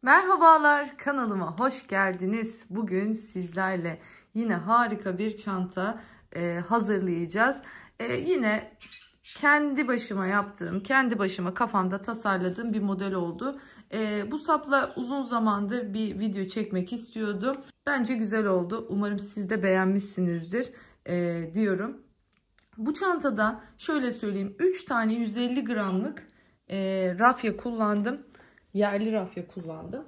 Merhabalar, kanalıma hoş geldiniz. Bugün sizlerle yine harika bir çanta hazırlayacağız. Yine kendi başıma yaptığım, kendi başıma kafamda tasarladığım bir model oldu. Bu sapla uzun zamandır bir video çekmek istiyordum. Bence güzel oldu. Umarım siz de beğenmişsinizdir diyorum. Bu çantada şöyle söyleyeyim, 3 tane 150 gramlık rafya kullandım. Yerli rafya kullandım.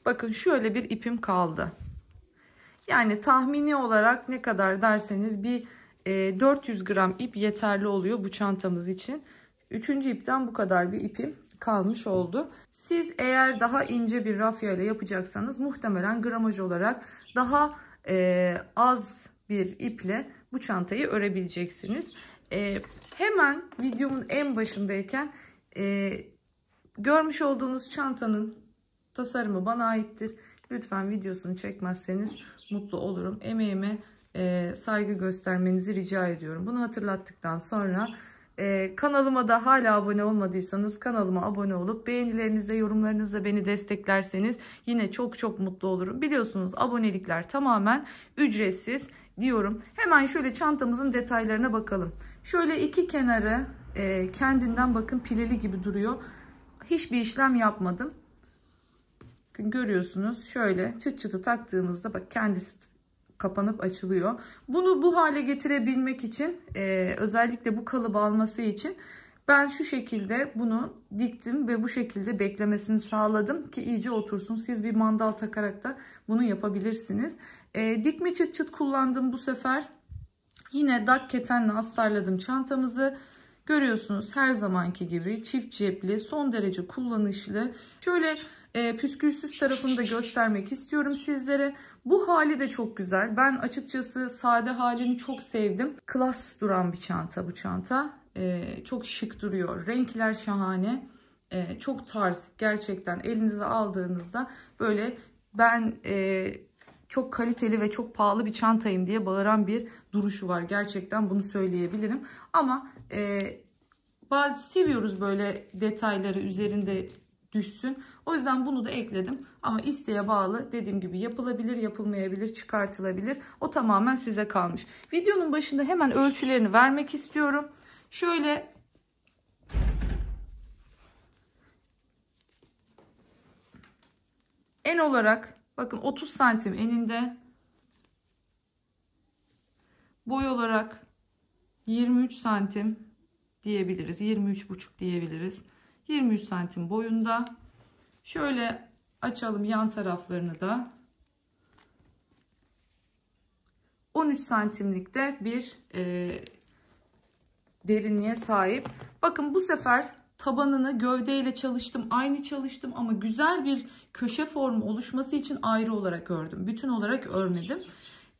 Bakın şöyle bir ipim kaldı. Yani tahmini olarak ne kadar derseniz bir 400 gram ip yeterli oluyor bu çantamız için. Üçüncü ipten bu kadar bir ipim kalmış oldu. Siz eğer daha ince bir rafya ile yapacaksanız muhtemelen gramaj olarak daha az bir iple bu çantayı örebileceksiniz. Hemen videomun en başındayken görmüş olduğunuz çantanın tasarımı bana aittir. Lütfen videosunu çekmezseniz mutlu olurum. Emeğime saygı göstermenizi rica ediyorum. Bunu hatırlattıktan sonra kanalıma da hala abone olmadıysanız kanalıma abone olup beğenilerinizle, yorumlarınızla beni desteklerseniz yine çok mutlu olurum. Biliyorsunuz abonelikler tamamen ücretsiz diyorum. Hemen şöyle çantamızın detaylarına bakalım. Şöyle iki kenarı kendinden bakın pileli gibi duruyor. Hiçbir işlem yapmadım. Görüyorsunuz şöyle çıt çıtı taktığımızda bak kendisi kapanıp açılıyor. Bunu bu hale getirebilmek için özellikle bu kalıbı alması için ben şu şekilde bunu diktim ve bu şekilde beklemesini sağladım ki iyice otursun. Siz bir mandal takarak da bunu yapabilirsiniz. Dikme çıt çıt kullandım bu sefer. Yine dak ketenle astarladım çantamızı. Görüyorsunuz her zamanki gibi çift cepli, son derece kullanışlı. Şöyle püskülsüz tarafını da göstermek istiyorum sizlere. Bu hali de çok güzel. Ben açıkçası sade halini çok sevdim. Klas duran bir çanta bu çanta. Çok şık duruyor. Renkler şahane. Çok tarz gerçekten elinize aldığınızda böyle ben çok kaliteli ve çok pahalı bir çantayım diye bağıran bir duruşu var. Gerçekten bunu söyleyebilirim. Ama bazı seviyoruz böyle detayları üzerinde düşsün. O yüzden bunu da ekledim. Ama isteğe bağlı, dediğim gibi yapılabilir, yapılmayabilir, çıkartılabilir. O tamamen size kalmış. Videonun başında hemen ölçülerini vermek istiyorum. Şöyle en olarak bakın 30 santim eninde, boy olarak 23 santim diyebiliriz. 23,5 diyebiliriz. 23 santim boyunda. Şöyle açalım yan taraflarını da. 13 santimlikte bir derinliğe sahip. Bakın bu sefer tabanını gövdeyle çalıştım. Aynı çalıştım ama güzel bir köşe formu oluşması için ayrı olarak ördüm. Bütün olarak örmedim.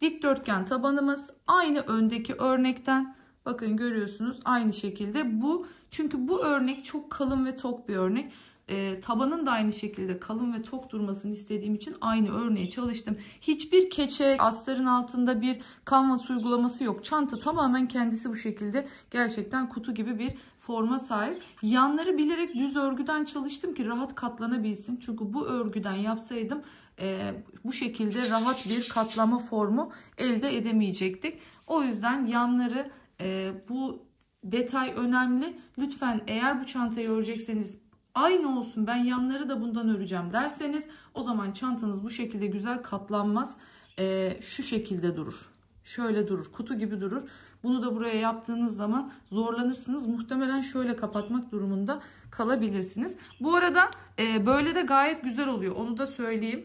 Dikdörtgen tabanımız aynı öndeki örnekten. Bakın görüyorsunuz aynı şekilde bu. Çünkü bu örnek çok kalın ve tok bir örnek. Tabanın da aynı şekilde kalın ve tok durmasını istediğim için aynı örneğe çalıştım. Hiçbir keçe, astarın altında bir kanvas uygulaması yok. Çanta tamamen kendisi bu şekilde gerçekten kutu gibi bir forma sahip. Yanları bilerek düz örgüden çalıştım ki rahat katlanabilsin. Çünkü bu örgüden yapsaydım bu şekilde rahat bir katlama formu elde edemeyecektik. O yüzden yanları bu detay önemli. Lütfen eğer bu çantayı örecekseniz aynı olsun, ben yanları da bundan öreceğim derseniz o zaman çantanız bu şekilde güzel katlanmaz. Şu şekilde durur. Şöyle durur. Kutu gibi durur. Bunu da buraya yaptığınız zaman zorlanırsınız. Muhtemelen şöyle kapatmak durumunda kalabilirsiniz. Bu arada böyle de gayet güzel oluyor. Onu da söyleyeyim.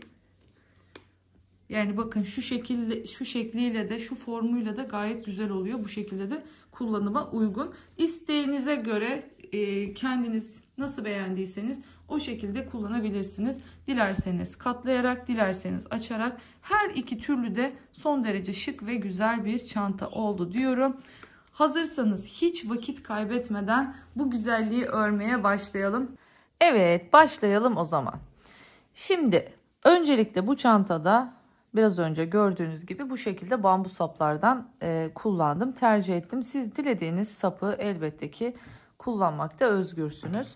Yani bakın şu şekilde, şu şekliyle de şu formuyla da gayet güzel oluyor. Bu şekilde de kullanıma uygun. İsteğinize göre kendiniz nasıl beğendiyseniz o şekilde kullanabilirsiniz. Dilerseniz katlayarak, dilerseniz açarak, her iki türlü de son derece şık ve güzel bir çanta oldu diyorum. Hazırsanız hiç vakit kaybetmeden bu güzelliği örmeye başlayalım. Evet, başlayalım o zaman. Şimdi öncelikle bu çantada biraz önce gördüğünüz gibi bu şekilde bambu saplardan kullandım, tercih ettim. Siz dilediğiniz sapı elbette ki kullanmakta özgürsünüz.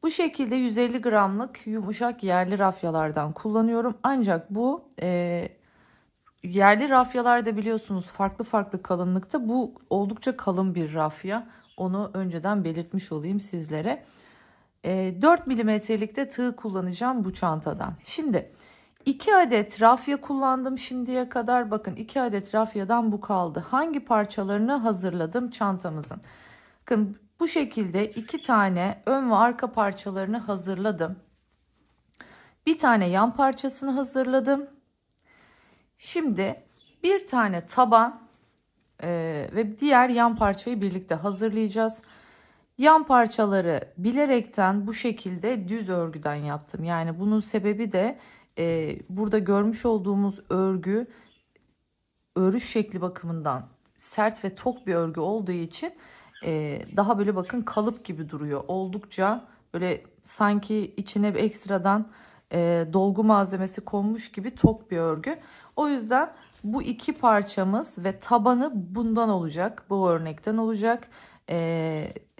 Bu şekilde 150 gramlık yumuşak yerli rafyalardan kullanıyorum. Ancak bu yerli rafyalarda biliyorsunuz farklı farklı kalınlıkta. Bu oldukça kalın bir rafya. Onu önceden belirtmiş olayım sizlere. 4 milimetrelikte tığ kullanacağım bu çantadan. Şimdi 2 adet rafya kullandım şimdiye kadar. Bakın 2 adet rafyadan bu kaldı. Hangi parçalarını hazırladım çantamızın? Bakın bu şekilde 2 tane ön ve arka parçalarını hazırladım. Bir tane yan parçasını hazırladım. Şimdi bir tane taban ve diğer yan parçayı birlikte hazırlayacağız. Yan parçaları bilerekten bu şekilde düz örgüden yaptım. Yani bunun sebebi de burada görmüş olduğumuz örgü örüş şekli bakımından sert ve tok bir örgü olduğu için daha böyle bakın kalıp gibi duruyor. Oldukça böyle sanki içine ekstradan dolgu malzemesi konmuş gibi tok bir örgü. O yüzden bu iki parçamız ve tabanı bundan olacak. Bu örnekten olacak.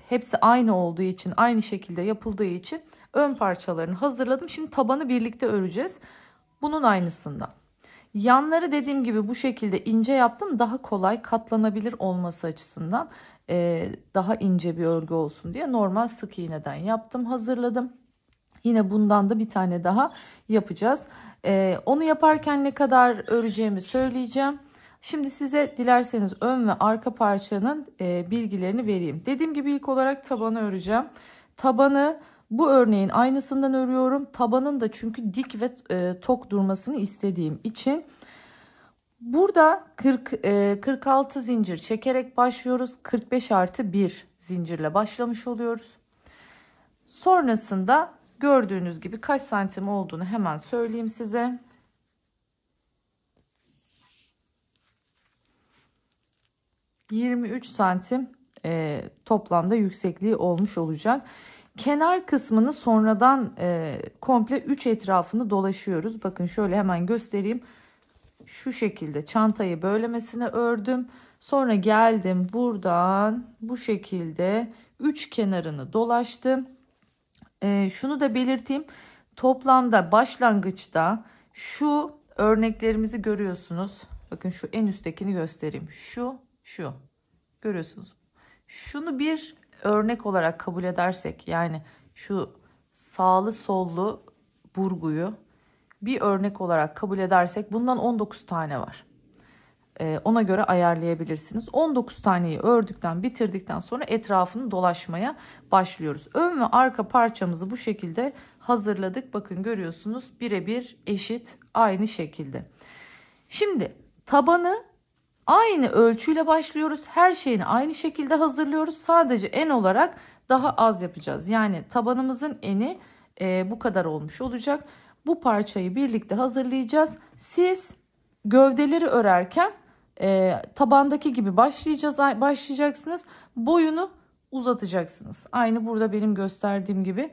Hepsi aynı olduğu için, aynı şekilde yapıldığı için ön parçalarını hazırladım. Şimdi tabanı birlikte öreceğiz. Bunun aynısından. Yanları dediğim gibi bu şekilde ince yaptım. Daha kolay katlanabilir olması açısından daha ince bir örgü olsun diye normal sık iğneden yaptım, hazırladım. Yine bundan da bir tane daha yapacağız. Onu yaparken ne kadar öreceğimi söyleyeceğim. Şimdi size dilerseniz ön ve arka parçanın bilgilerini vereyim. Dediğim gibi ilk olarak tabanı öreceğim. Tabanı bu örneğin aynısından örüyorum. Tabanın da çünkü dik ve tok durmasını istediğim için. Burada 46 zincir çekerek başlıyoruz. 45 artı 1 zincirle başlamış oluyoruz. Sonrasında gördüğünüz gibi kaç santim olduğunu hemen söyleyeyim size. ...23 santim toplamda yüksekliği olmuş olacak. Kenar kısmını sonradan komple 3 etrafını dolaşıyoruz. Bakın şöyle hemen göstereyim. Şu şekilde çantayı böylemesine ördüm. Sonra geldim buradan bu şekilde 3 kenarını dolaştım. Şunu da belirteyim. Toplamda başlangıçta şu örneklerimizi görüyorsunuz. Bakın şu en üsttekini göstereyim. Şu. Görüyorsunuz. Şunu bir örnek olarak kabul edersek, yani şu sağlı sollu burguyu bir örnek olarak kabul edersek bundan 19 tane var. Ona göre ayarlayabilirsiniz. 19 taneyi ördükten bitirdikten sonra etrafını dolaşmaya başlıyoruz. Ön ve arka parçamızı bu şekilde hazırladık. Bakın görüyorsunuz birebir eşit aynı şekilde. Şimdi tabanı aynı ölçüyle başlıyoruz. Her şeyini aynı şekilde hazırlıyoruz. Sadece en olarak daha az yapacağız. Yani tabanımızın eni bu kadar olmuş olacak. Bu parçayı birlikte hazırlayacağız. Siz gövdeleri örerken tabandaki gibi başlayacaksınız. Boyunu uzatacaksınız. Aynı burada benim gösterdiğim gibi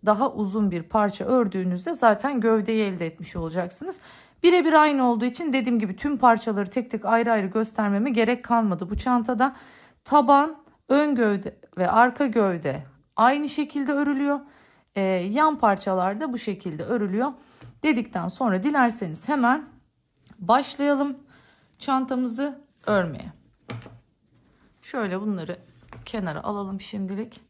daha uzun bir parça ördüğünüzde zaten gövdeyi elde etmiş olacaksınız. Birebir aynı olduğu için dediğim gibi tüm parçaları tek tek ayrı ayrı göstermeme gerek kalmadı bu çantada. Taban, ön gövde ve arka gövde aynı şekilde örülüyor. Yan parçalar da bu şekilde örülüyor. Dedikten sonra dilerseniz hemen başlayalım çantamızı örmeye. Şöyle bunları kenara alalım şimdilik.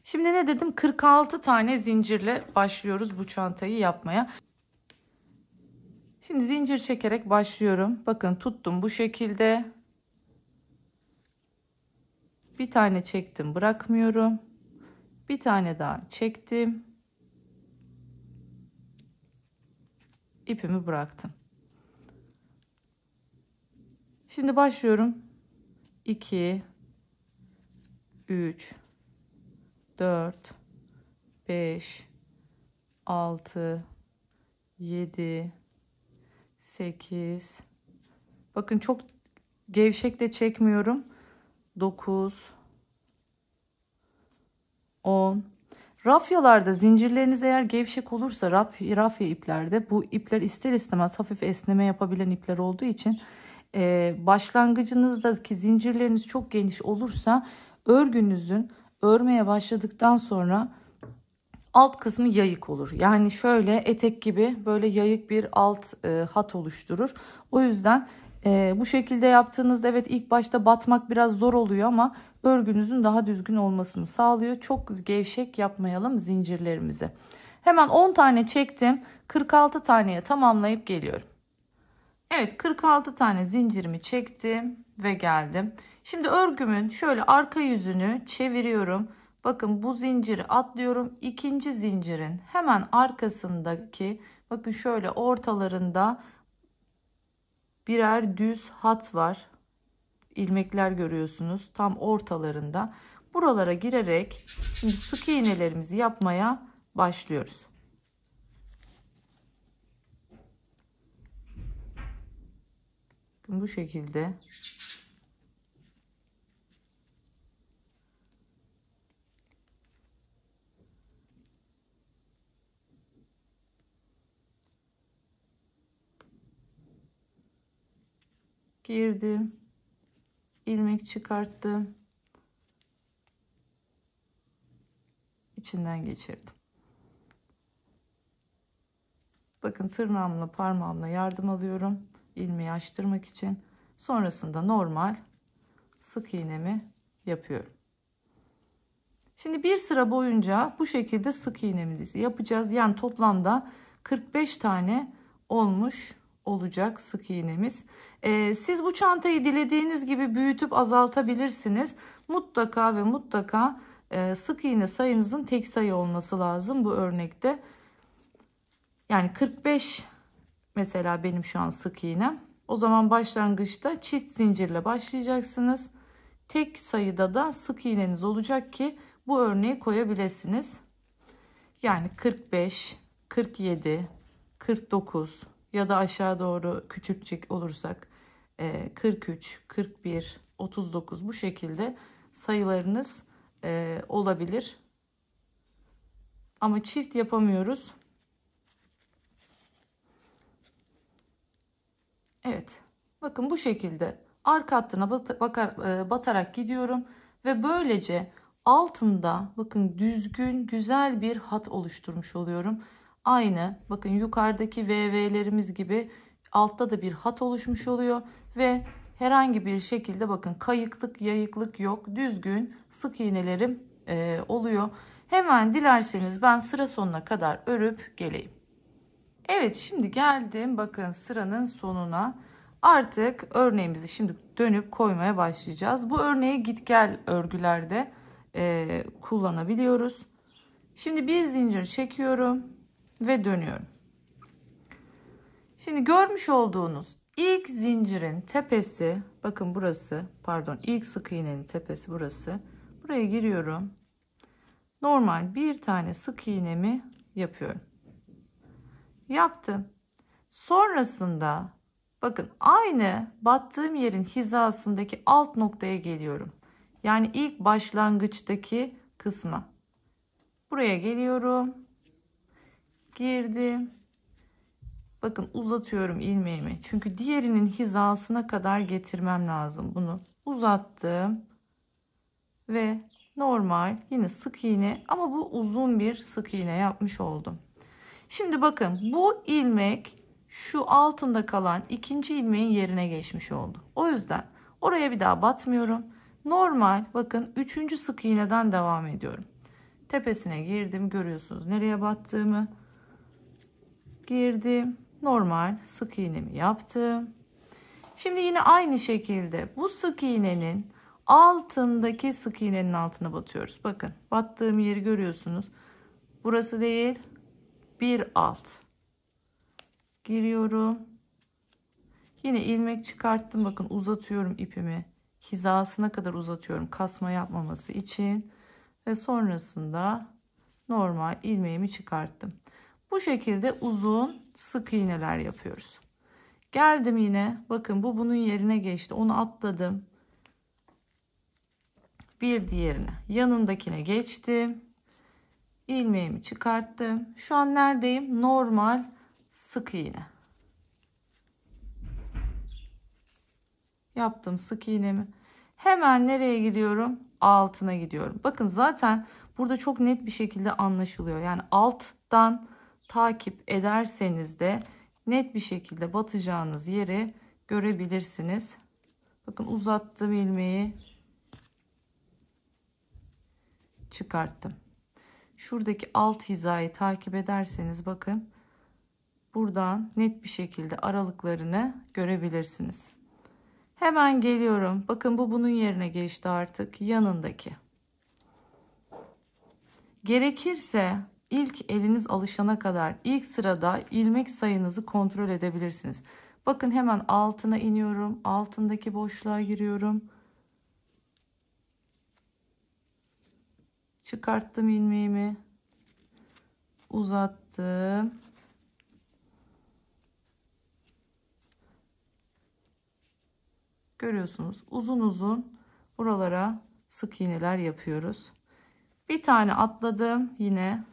Şimdi ne dedim? 46 tane zincirle başlıyoruz bu çantayı yapmaya. Şimdi zincir çekerek başlıyorum. Bakın tuttum bu şekilde. Bir tane çektim, bırakmıyorum. Bir tane daha çektim. İpimi bıraktım. Şimdi başlıyorum. 2 3 4 5 6 7 8. Bakın çok gevşek de çekmiyorum. 9 10. Rafyalarda zincirleriniz eğer gevşek olursa rafya iplerde bu ipler ister istemez hafif esneme yapabilen ipler olduğu için başlangıcınızdaki zincirleriniz çok geniş olursa örgünüzün örmeye başladıktan sonra alt kısmı yayık olur. Yani şöyle etek gibi böyle yayık bir alt hat oluşturur. O yüzden bu şekilde yaptığınızda evet ilk başta batmak biraz zor oluyor ama örgünüzün daha düzgün olmasını sağlıyor. Çok gevşek yapmayalım zincirlerimizi. Hemen 10 tane çektim. 46 taneye tamamlayıp geliyorum. Evet, 46 tane zincirimi çektim ve geldim. Şimdi örgümün şöyle arka yüzünü çeviriyorum. Bakın bu zinciri atlıyorum. İkinci zincirin hemen arkasındaki, bakın şöyle ortalarında birer düz hat var. İlmekler görüyorsunuz tam ortalarında. Buralara girerek şimdi sık iğnelerimizi yapmaya başlıyoruz. Bakın bu şekilde. Girdim. İlmek çıkarttım. İçinden geçirdim. Bakın tırnağımla parmağımla yardım alıyorum. İlmeği açtırmak için. Sonrasında normal sık iğnemi yapıyorum. Şimdi bir sıra boyunca bu şekilde sık iğnemizi yapacağız. Yani toplamda 45 tane olmuş olacak sık iğnemiz. Siz bu çantayı dilediğiniz gibi büyütüp azaltabilirsiniz. Mutlaka ve mutlaka sık iğne sayınızın tek sayı olması lazım bu örnekte. Yani 45 mesela benim şu an sık iğnem. O zaman başlangıçta çift zincirle başlayacaksınız. Tek sayıda da sık iğneniz olacak ki bu örneği koyabilirsiniz. Yani 45, 47, 49 ya da aşağı doğru küçültecek olursak 43, 41, 39 bu şekilde sayılarınız olabilir. Ama çift yapamıyoruz. Evet. Bakın bu şekilde arka hattına batarak gidiyorum ve böylece altında bakın düzgün güzel bir hat oluşturmuş oluyorum. Aynı bakın yukarıdaki VV'lerimiz gibi altta da bir hat oluşmuş oluyor ve herhangi bir şekilde bakın kayıklık yayıklık yok, düzgün sık iğnelerim oluyor. Hemen dilerseniz ben sıra sonuna kadar örüp geleyim. Evet, şimdi geldim bakın sıranın sonuna. Artık örneğimizi şimdi dönüp koymaya başlayacağız. Bu örneği git gel örgülerde kullanabiliyoruz. Şimdi bir zincir çekiyorum ve dönüyorum. Şimdi görmüş olduğunuz ilk zincirin tepesi, bakın burası, pardon, ilk sık iğnenin tepesi burası. Buraya giriyorum. Normal bir tane sık iğnemi yapıyorum. Yaptım. Sonrasında bakın aynı battığım yerin hizasındaki alt noktaya geliyorum. Yani ilk başlangıçtaki kısma. Buraya geliyorum. Girdim. Bakın uzatıyorum ilmeğimi. Çünkü diğerinin hizasına kadar getirmem lazım. Bunu uzattım. Ve normal yine sık iğne ama bu uzun bir sık iğne yapmış oldum. Şimdi bakın bu ilmek şu altında kalan ikinci ilmeğin yerine geçmiş oldu. O yüzden oraya bir daha batmıyorum. Normal bakın üçüncü sık iğneden devam ediyorum. Tepesine girdim, görüyorsunuz nereye battığımı. Girdim, normal sık iğnemi yaptım. Şimdi yine aynı şekilde bu sık iğnenin altındaki sık iğnenin altına batıyoruz. Bakın battığım yeri görüyorsunuz. Burası değil, bir alt. Giriyorum. Yine ilmek çıkarttım. Bakın uzatıyorum ipimi. Hizasına kadar uzatıyorum. Kasma yapmaması için. Ve sonrasında normal ilmeğimi çıkarttım. Bu şekilde uzun sık iğneler yapıyoruz. Geldim yine. Bakın bu bunun yerine geçti. Onu atladım. Bir diğerine. Yanındakine geçtim. İlmeğimi çıkarttım. Şu an neredeyim? Normal sık iğne. Yaptım sık iğnemi. Hemen nereye gidiyorum? altına gidiyorum. Bakın zaten burada çok net bir şekilde anlaşılıyor. Yani alttan takip ederseniz de net bir şekilde batacağınız yeri görebilirsiniz. Bakın uzattım ilmeği, çıkarttım. Şuradaki alt hizayı takip ederseniz bakın buradan net bir şekilde aralıklarını görebilirsiniz. Hemen geliyorum. Bakın bu bunun yerine geçti artık, yanındaki. Gerekirse ilk eliniz alışana kadar ilk sırada ilmek sayınızı kontrol edebilirsiniz. Bakın hemen altına iniyorum. Altındaki boşluğa giriyorum. Çıkarttım ilmeğimi. Uzattım. Görüyorsunuz, uzun uzun buralara sık iğneler yapıyoruz. Bir tane atladım yine.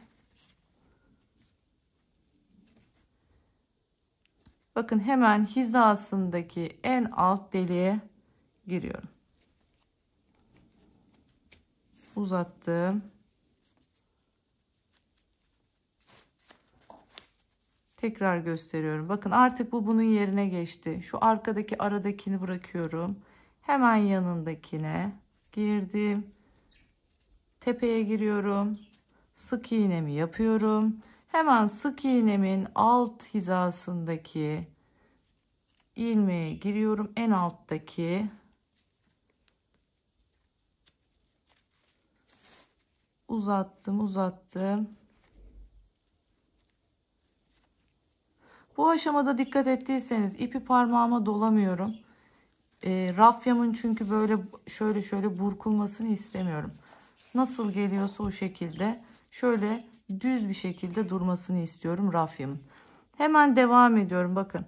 Bakın hemen hizasındaki en alt deliğe giriyorum. Uzattım. Tekrar gösteriyorum. Bakın artık bu bunun yerine geçti. Şu arkadaki aradakini bırakıyorum. Hemen yanındakine girdim. Tepeye giriyorum. Sık iğnemi yapıyorum. Hemen sık iğnemin alt hizasındaki ilmeğe giriyorum. En alttaki. Uzattım, uzattım. Bu aşamada dikkat ettiyseniz ipi parmağıma dolamıyorum. Rafyamın çünkü böyle şöyle burkulmasını istemiyorum. Nasıl geliyorsa o şekilde şöyle düz bir şekilde durmasını istiyorum rafyamın. Hemen devam ediyorum. Bakın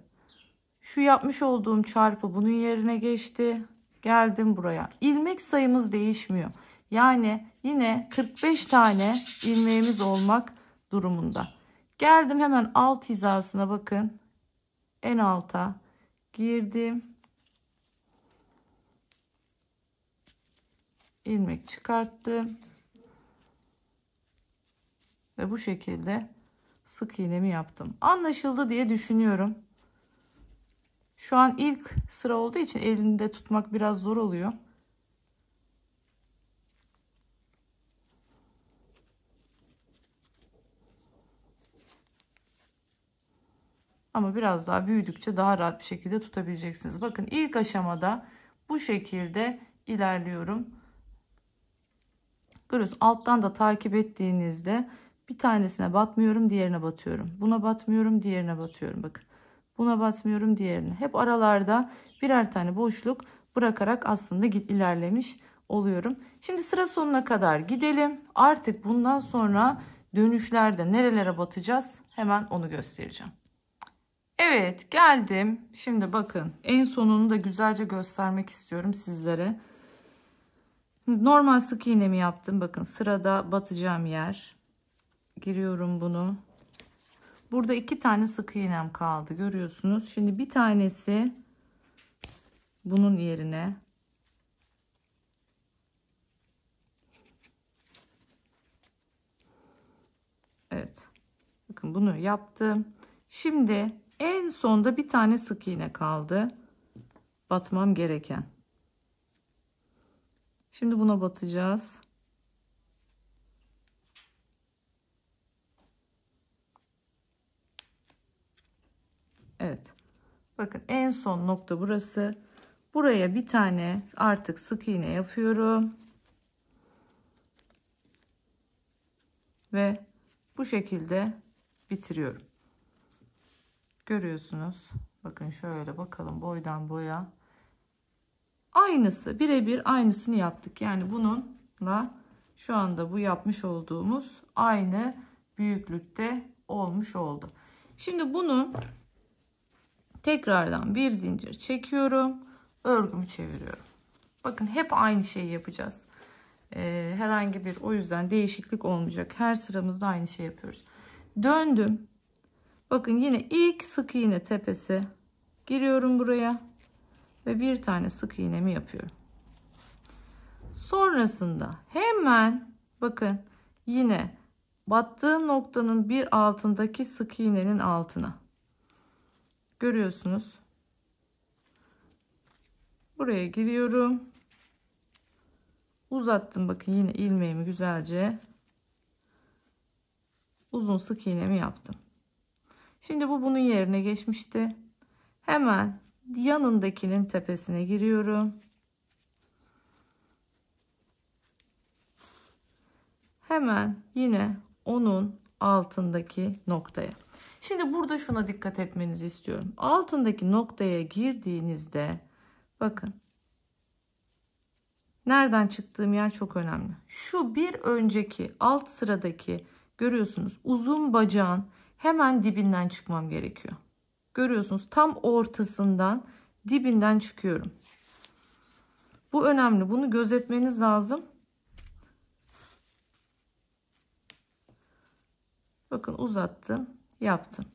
şu yapmış olduğum çarpı bunun yerine geçti. Geldim buraya. İlmek sayımız değişmiyor. Yani yine 45 tane ilmeğimiz olmak durumunda. Geldim hemen alt hizasına, bakın. En alta girdim. İlmek çıkarttım. Ve bu şekilde sık iğnemi yaptım. Anlaşıldı diye düşünüyorum. Şu an ilk sıra olduğu için elinde tutmak biraz zor oluyor. Ama biraz daha büyüdükçe daha rahat bir şekilde tutabileceksiniz. Bakın ilk aşamada bu şekilde ilerliyorum. Görüyorsunuz, alttan da takip ettiğinizde bir tanesine batmıyorum, diğerine batıyorum. Buna batmıyorum, diğerine batıyorum. Bakın buna batmıyorum, diğerine. Hep aralarda birer tane boşluk bırakarak aslında ilerlemiş oluyorum. Şimdi sıra sonuna kadar gidelim. Artık bundan sonra dönüşlerde nerelere batacağız hemen onu göstereceğim. Evet, geldim. Şimdi bakın en sonunu da güzelce göstermek istiyorum sizlere. Normal sık iğnemi yaptım. Bakın sırada batacağım yer. Giriyorum bunu. Burada 2 tane sık iğnem kaldı. Görüyorsunuz. Şimdi bir tanesi bunun yerine. Evet. Bakın bunu yaptım. Şimdi en sonda bir tane sık iğne kaldı. Batmam gereken. Şimdi buna batacağız. Evet. Bakın en son nokta burası. Buraya bir tane artık sık iğne yapıyorum. Ve bu şekilde bitiriyorum. Görüyorsunuz. Bakın şöyle bakalım boydan boya. Aynısı, birebir aynısını yaptık. Yani bununla şu anda bu yapmış olduğumuz aynı büyüklükte olmuş oldu. Şimdi bunu tekrardan bir zincir çekiyorum. Örgümü çeviriyorum. Bakın hep aynı şeyi yapacağız. Herhangi bir, o yüzden değişiklik olmayacak. Her sıramızda aynı şey yapıyoruz. Döndüm. Bakın yine ilk sık iğne tepesi. Giriyorum buraya. Ve bir tane sık iğnemi yapıyorum. Sonrasında hemen bakın yine battığım noktanın bir altındaki sık iğnenin altına. Görüyorsunuz. Buraya giriyorum. Uzattım bakın yine ilmeğimi güzelce. Uzun sık iğnemi yaptım. Şimdi bu bunun yerine geçmişti. Hemen yanındakinin tepesine giriyorum. Hemen yine onun altındaki noktaya. Şimdi burada şuna dikkat etmenizi istiyorum. Altındaki noktaya girdiğinizde bakın nereden çıktığım yer çok önemli. Şu bir önceki alt sıradaki görüyorsunuz uzun bacağın hemen dibinden çıkmam gerekiyor. Görüyorsunuz tam ortasından dibinden çıkıyorum. Bu önemli. Bunu gözetmeniz lazım. Bakın uzattım, yaptım.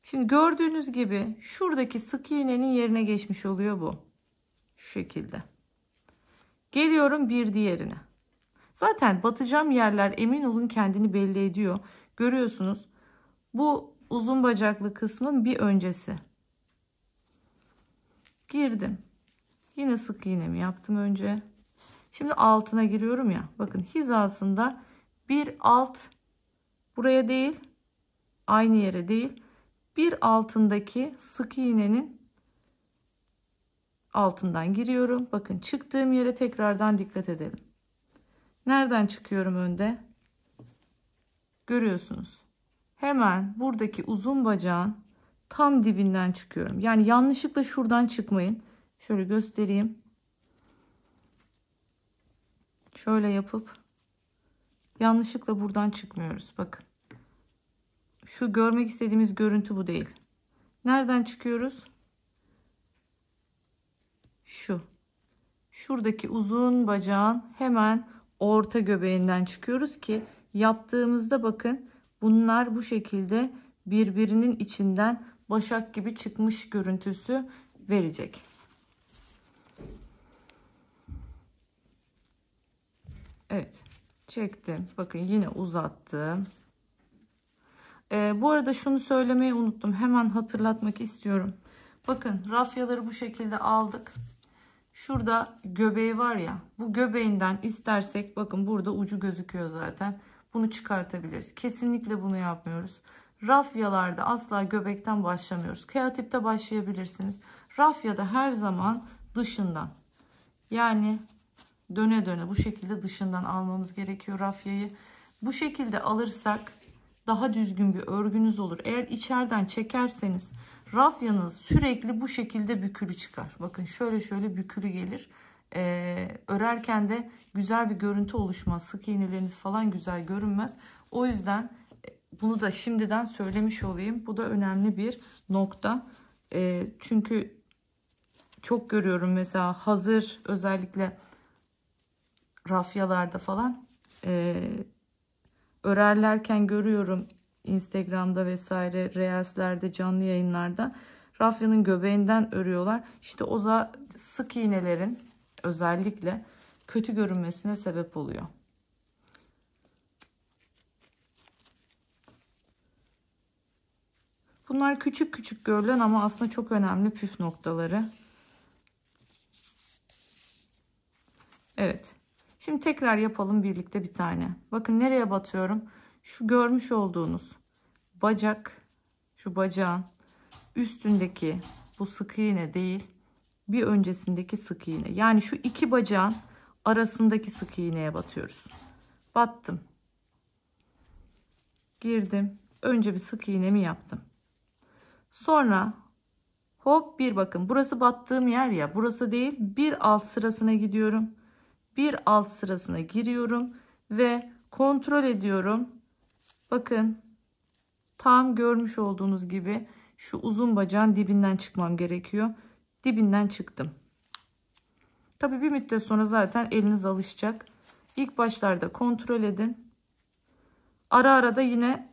Şimdi gördüğünüz gibi şuradaki sık iğnenin yerine geçmiş oluyor bu. Şu şekilde. Geliyorum bir diğerine. Zaten batacağım yerler emin olun kendini belli ediyor. Görüyorsunuz. Bu uzun bacaklı kısmın bir öncesi. Girdim. Yine sık iğnemi yaptım önce. Şimdi altına giriyorum ya. Bakın hizasında bir alt buraya değil, aynı yere değil. Bir altındaki sık iğnenin altından giriyorum. Bakın çıktığım yere tekrardan dikkat edelim. Nereden çıkıyorum önde? Görüyorsunuz. Hemen buradaki uzun bacağın tam dibinden çıkıyorum. Yani yanlışlıkla şuradan çıkmayın. Şöyle göstereyim. Şöyle yapıp yanlışlıkla buradan çıkmıyoruz. Bakın. Şu görmek istediğimiz görüntü bu değil. Nereden çıkıyoruz? Şu. Şuradaki uzun bacağın hemen orta göbeğinden çıkıyoruz ki yaptığımızda bakın bunlar bu şekilde birbirinin içinden başak gibi çıkmış görüntüsü verecek. Evet. Çektim. Bakın yine uzattım. Bu arada şunu söylemeyi unuttum. Hemen hatırlatmak istiyorum. Bakın rafyaları bu şekilde aldık. Şurada göbeği var ya. Bu göbeğinden istersek bakın burada ucu gözüküyor zaten. Bunu çıkartabiliriz. Kesinlikle bunu yapmıyoruz. Rafyalarda asla göbekten başlamıyoruz. Kreatifte başlayabilirsiniz. Rafyada her zaman dışından. Yani döne döne bu şekilde dışından almamız gerekiyor rafyayı. Bu şekilde alırsak daha düzgün bir örgünüz olur. Eğer içeriden çekerseniz rafyanız sürekli bu şekilde bükülü çıkar. Bakın şöyle şöyle bükülü gelir. Örerken de güzel bir görüntü oluşmaz. Sık iğneleriniz falan güzel görünmez. O yüzden bunu da şimdiden söylemiş olayım. Bu da önemli bir nokta. Çünkü çok görüyorum mesela hazır özellikle rafyalarda falan örerlerken görüyorum Instagram'da vesaire reelslerde canlı yayınlarda rafyanın göbeğinden örüyorlar. İşte o da sık iğnelerin özellikle kötü görünmesine sebep oluyor. Bunlar küçük küçük görülen ama aslında çok önemli püf noktaları. Evet. Şimdi tekrar yapalım birlikte bir tane. Bakın nereye batıyorum? Şu görmüş olduğunuz bacak, şu bacağın üstündeki bu sık iğne değil, bir öncesindeki sık iğne. Yani şu iki bacağın arasındaki sık iğneye batıyoruz. Battım. Girdim. Önce bir sık iğnemi yaptım. Sonra hop bir bakın. Burası battığım yer ya. Burası değil. Bir alt sırasına gidiyorum. Bir alt sırasına giriyorum ve kontrol ediyorum. Bakın tam görmüş olduğunuz gibi şu uzun bacağın dibinden çıkmam gerekiyor. Dibinden çıktım. Tabii bir müddet sonra zaten eliniz alışacak. İlk başlarda kontrol edin. Ara ara da yine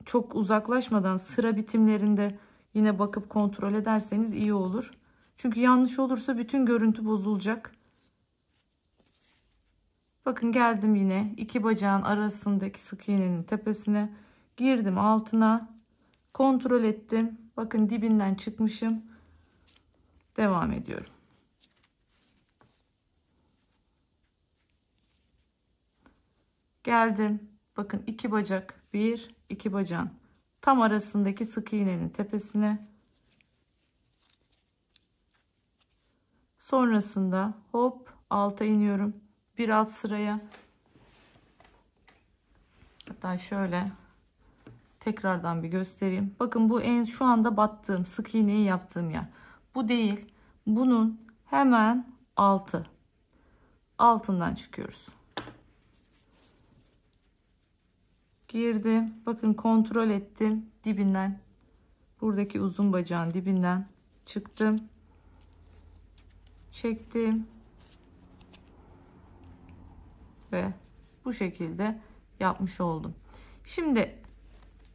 çok uzaklaşmadan sıra bitimlerinde yine bakıp kontrol ederseniz iyi olur. Çünkü yanlış olursa bütün görüntü bozulacak. Bakın geldim yine iki bacağın arasındaki sık iğnenin tepesine girdim, altına kontrol ettim. Bakın dibinden çıkmışım. Devam ediyorum. Geldim. Bakın iki bacak, bir iki bacağın tam arasındaki sık iğnenin tepesine. Sonrasında hop alta iniyorum. Bir alt sıraya. Hatta şöyle tekrardan bir göstereyim. Bakın bu şu anda battığım sık iğneyi yaptığım yer. Bu değil. Bunun hemen altından çıkıyoruz. Girdim. Bakın kontrol ettim. Dibinden. Buradaki uzun bacağın dibinden çıktım. Çektim. Ve bu şekilde yapmış oldum. Şimdi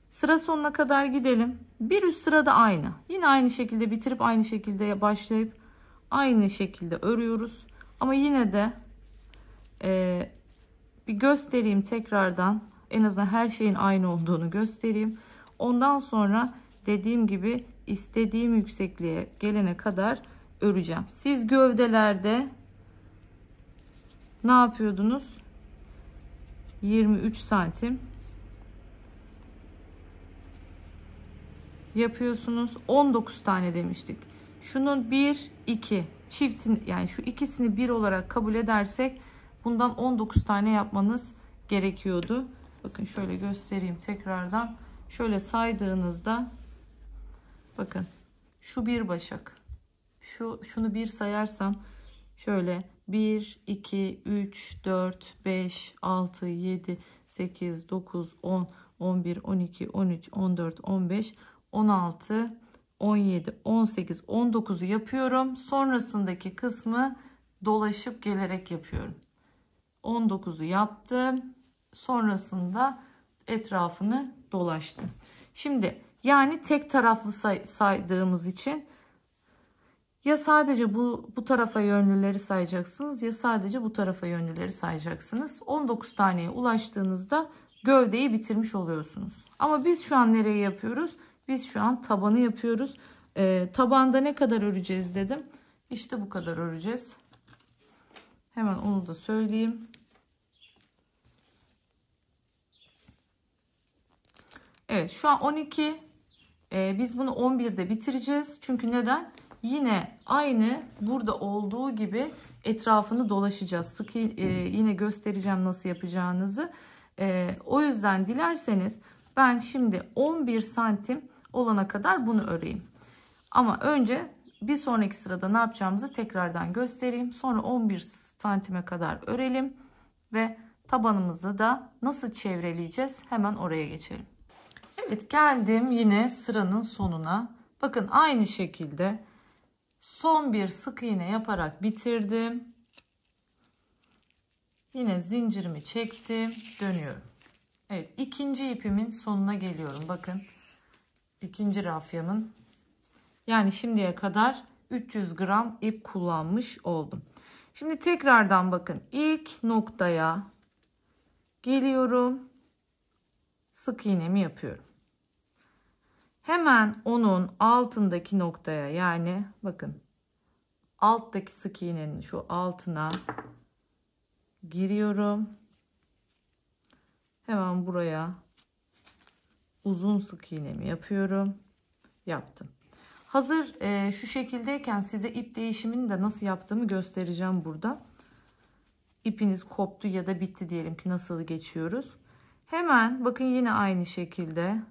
sıra sonuna kadar gidelim. Bir üst sırada aynı. Yine aynı şekilde bitirip aynı şekilde başlayıp aynı şekilde örüyoruz. Ama yine de bir göstereyim tekrardan. En azından her şeyin aynı olduğunu göstereyim. Ondan sonra dediğim gibi istediğim yüksekliğe gelene kadar öreceğim. Siz gövdelerde ne yapıyordunuz? 23 santim yapıyorsunuz. 19 tane demiştik. Şunun 1 2 çiftin, yani şu ikisini bir olarak kabul edersek bundan 19 tane yapmanız gerekiyordu. Bakın şöyle göstereyim tekrardan. Şöyle saydığınızda bakın şu bir başak. Şunu bir sayarsam şöyle 1 2 3 4 5 6 7 8 9 10 11 12 13 14 15 16 17 18 19'u yapıyorum. Sonrasındaki kısmı dolaşıp gelerek yapıyorum. 19'u yaptım. Sonrasında etrafını dolaştım. Şimdi yani tek taraflı saydığımız için ya sadece bu tarafa yönlüleri sayacaksınız ya sadece bu tarafa yönlüleri sayacaksınız. 19 taneye ulaştığınızda gövdeyi bitirmiş oluyorsunuz. Ama biz şu an nereye yapıyoruz? Biz şu an tabanı yapıyoruz. Tabanda ne kadar öreceğiz dedim. İşte bu kadar öreceğiz. Hemen onu da söyleyeyim. Evet, şu an 12. Biz bunu 11'de bitireceğiz. Çünkü neden? Yine aynı burada olduğu gibi etrafını dolaşacağız. Yine göstereceğim nasıl yapacağınızı. O yüzden dilerseniz ben şimdi 11 santim olana kadar bunu öreyim. Ama önce bir sonraki sırada ne yapacağımızı tekrardan göstereyim. Sonra 11 santime kadar örelim ve tabanımızı da nasıl çevreleyeceğiz hemen oraya geçelim. Evet, geldim yine sıranın sonuna. Bakın aynı şekilde son bir sık iğne yaparak bitirdim. Yine zincirimi çektim, dönüyorum. Evet, ikinci ipimin sonuna geliyorum. Bakın ikinci rafyanın, yani şimdiye kadar 300 gram ip kullanmış oldum. Şimdi tekrardan bakın ilk noktaya geliyorum, sık iğnemi yapıyorum. Hemen onun altındaki noktaya, yani bakın alttaki sık iğnenin şu altına giriyorum. Hemen buraya uzun sık iğnemi yapıyorum. Yaptım. Hazır şu şekildeyken size ip değişimini de nasıl yaptığımı göstereceğim burada. İpiniz koptu ya da bitti diyelim ki, nasıl geçiyoruz. Hemen bakın yine aynı şekilde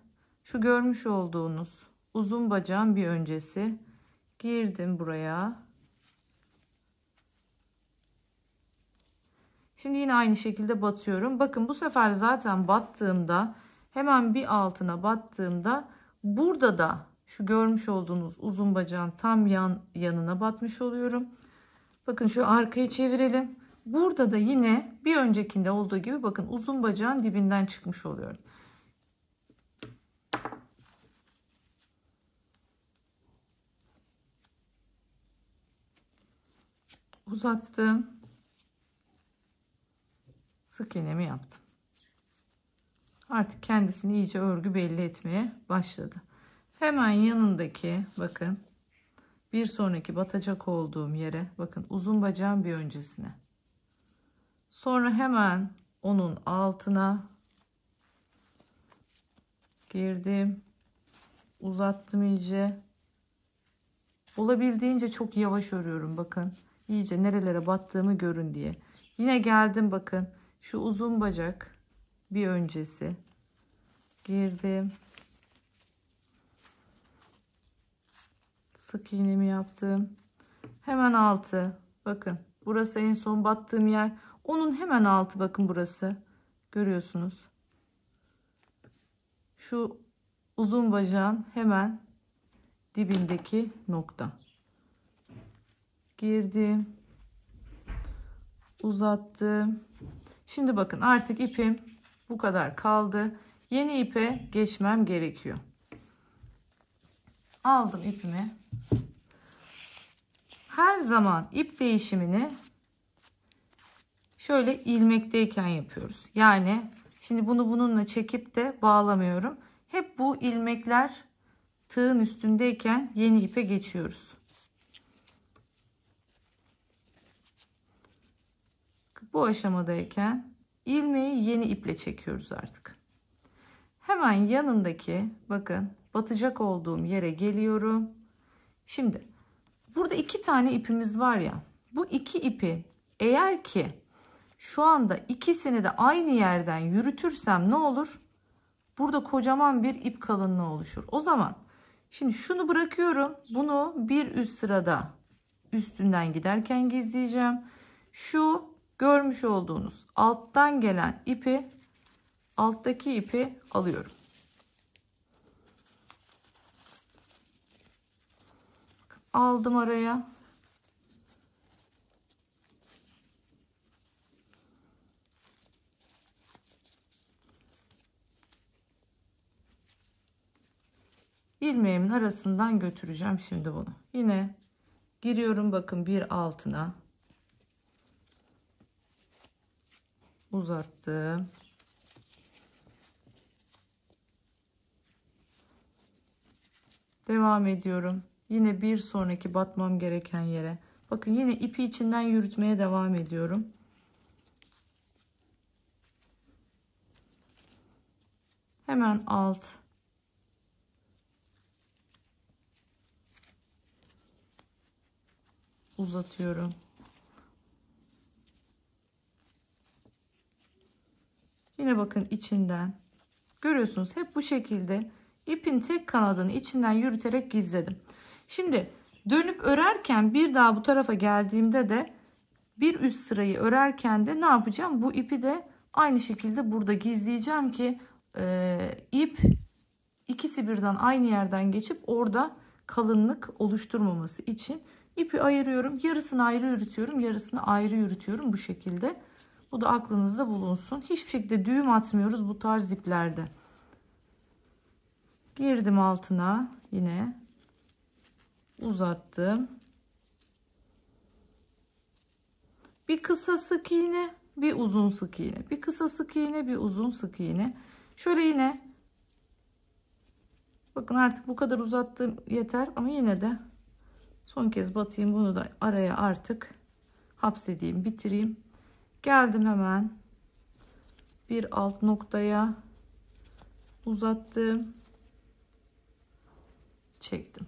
şu görmüş olduğunuz uzun bacağın bir öncesi girdim buraya. Şimdi yine aynı şekilde batıyorum. Bakın bu sefer zaten battığımda, hemen bir altına battığımda burada da şu görmüş olduğunuz uzun bacağın tam yanına batmış oluyorum. Bakın şu arkayı çevirelim. Burada da yine bir öncekinde olduğu gibi bakın uzun bacağın dibinden çıkmış oluyorum. Uzattım. Sık iğnemi yaptım. Artık kendisini iyice örgü belli etmeye başladı. Hemen yanındaki bakın bir sonraki batacak olduğum yere bakın uzun bacağın bir öncesine. Sonra hemen onun altına girdim. Uzattım iyice. Olabildiğince çok yavaş örüyorum bakın. İyice nerelere battığımı görün diye. Yine geldim bakın. Şu uzun bacak bir öncesi. Girdim. Sık iğnemi yaptım. Hemen altı. Bakın burası en son battığım yer. Onun hemen altı bakın burası. Görüyorsunuz. Şu uzun bacağın hemen dibindeki nokta. Girdim. Uzattım. Şimdi bakın artık ipim bu kadar kaldı. Yeni ipe geçmem gerekiyor. Aldım ipimi. Her zaman ip değişimini şöyle ilmekteyken yapıyoruz. Yani şimdi bunu bununla çekip de bağlamıyorum. Hep bu ilmekler tığın üstündeyken yeni ipe geçiyoruz. Bu aşamadayken ilmeği yeni iple çekiyoruz artık. Hemen yanındaki bakın batacak olduğum yere geliyorum. Şimdi burada 2 tane ipimiz var ya. Bu 2 ipi eğer ki şu anda ikisini de aynı yerden yürütürsem ne olur? Burada kocaman bir ip kalınlığı oluşur. O zaman şimdi şunu bırakıyorum. Bunu bir üst sırada üstünden giderken gizleyeceğim. Şu görmüş olduğunuz alttan gelen ipi, alttaki ipi alıyorum. Aldım araya. İlmeğimin arasından götüreceğim şimdi bunu. Yine giriyorum bakın bir altına. Uzattım. Devam ediyorum. Yine bir sonraki batmam gereken yere. Bakın yine ipi içinden yürütmeye devam ediyorum. Hemen alt. Uzatıyorum. Yine bakın içinden. Görüyorsunuz hep bu şekilde ipin tek kanadını içinden yürüterek gizledim. Şimdi dönüp örerken bir daha bu tarafa geldiğimde de bir üst sırayı örerken de ne yapacağım? Bu ipi de aynı şekilde burada gizleyeceğim ki ip ikisi birden aynı yerden geçip orada kalınlık oluşturmaması için ipi ayırıyorum. Yarısını ayrı yürütüyorum, yarısını ayrı yürütüyorum bu şekilde. Bu da aklınızda bulunsun. Hiçbir şekilde düğüm atmıyoruz bu tarz iplerde. Girdim altına yine uzattım. Bir kısa sık iğne, bir uzun sık iğne. Bir kısa sık iğne, bir uzun sık iğne. Şöyle yine bakın artık bu kadar uzattım yeter ama yine de son kez batayım bunu da araya artık hapsedeyim, bitireyim. Geldim hemen bir alt noktaya uzattım. Çektim.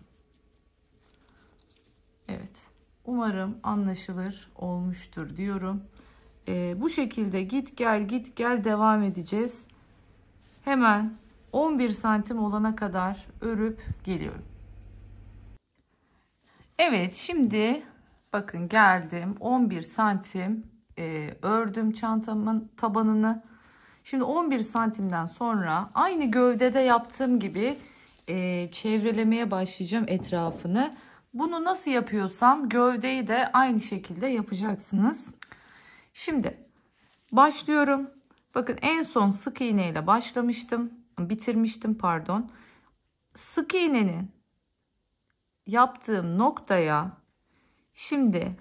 Evet. Umarım anlaşılır olmuştur diyorum. Bu şekilde git gel devam edeceğiz. Hemen 11 santim olana kadar örüp geliyorum. Evet şimdi bakın geldim 11 santim ördüm çantamın tabanını. Şimdi 11 santimden sonra aynı gövdede yaptığım gibi çevrelemeye başlayacağım etrafını. Bunu nasıl yapıyorsam gövdeyi de aynı şekilde yapacaksınız. Şimdi başlıyorum. Bakın en son sık iğne ile başlamıştım. Bitirmiştim pardon. Sık iğnenin yaptığım noktaya şimdi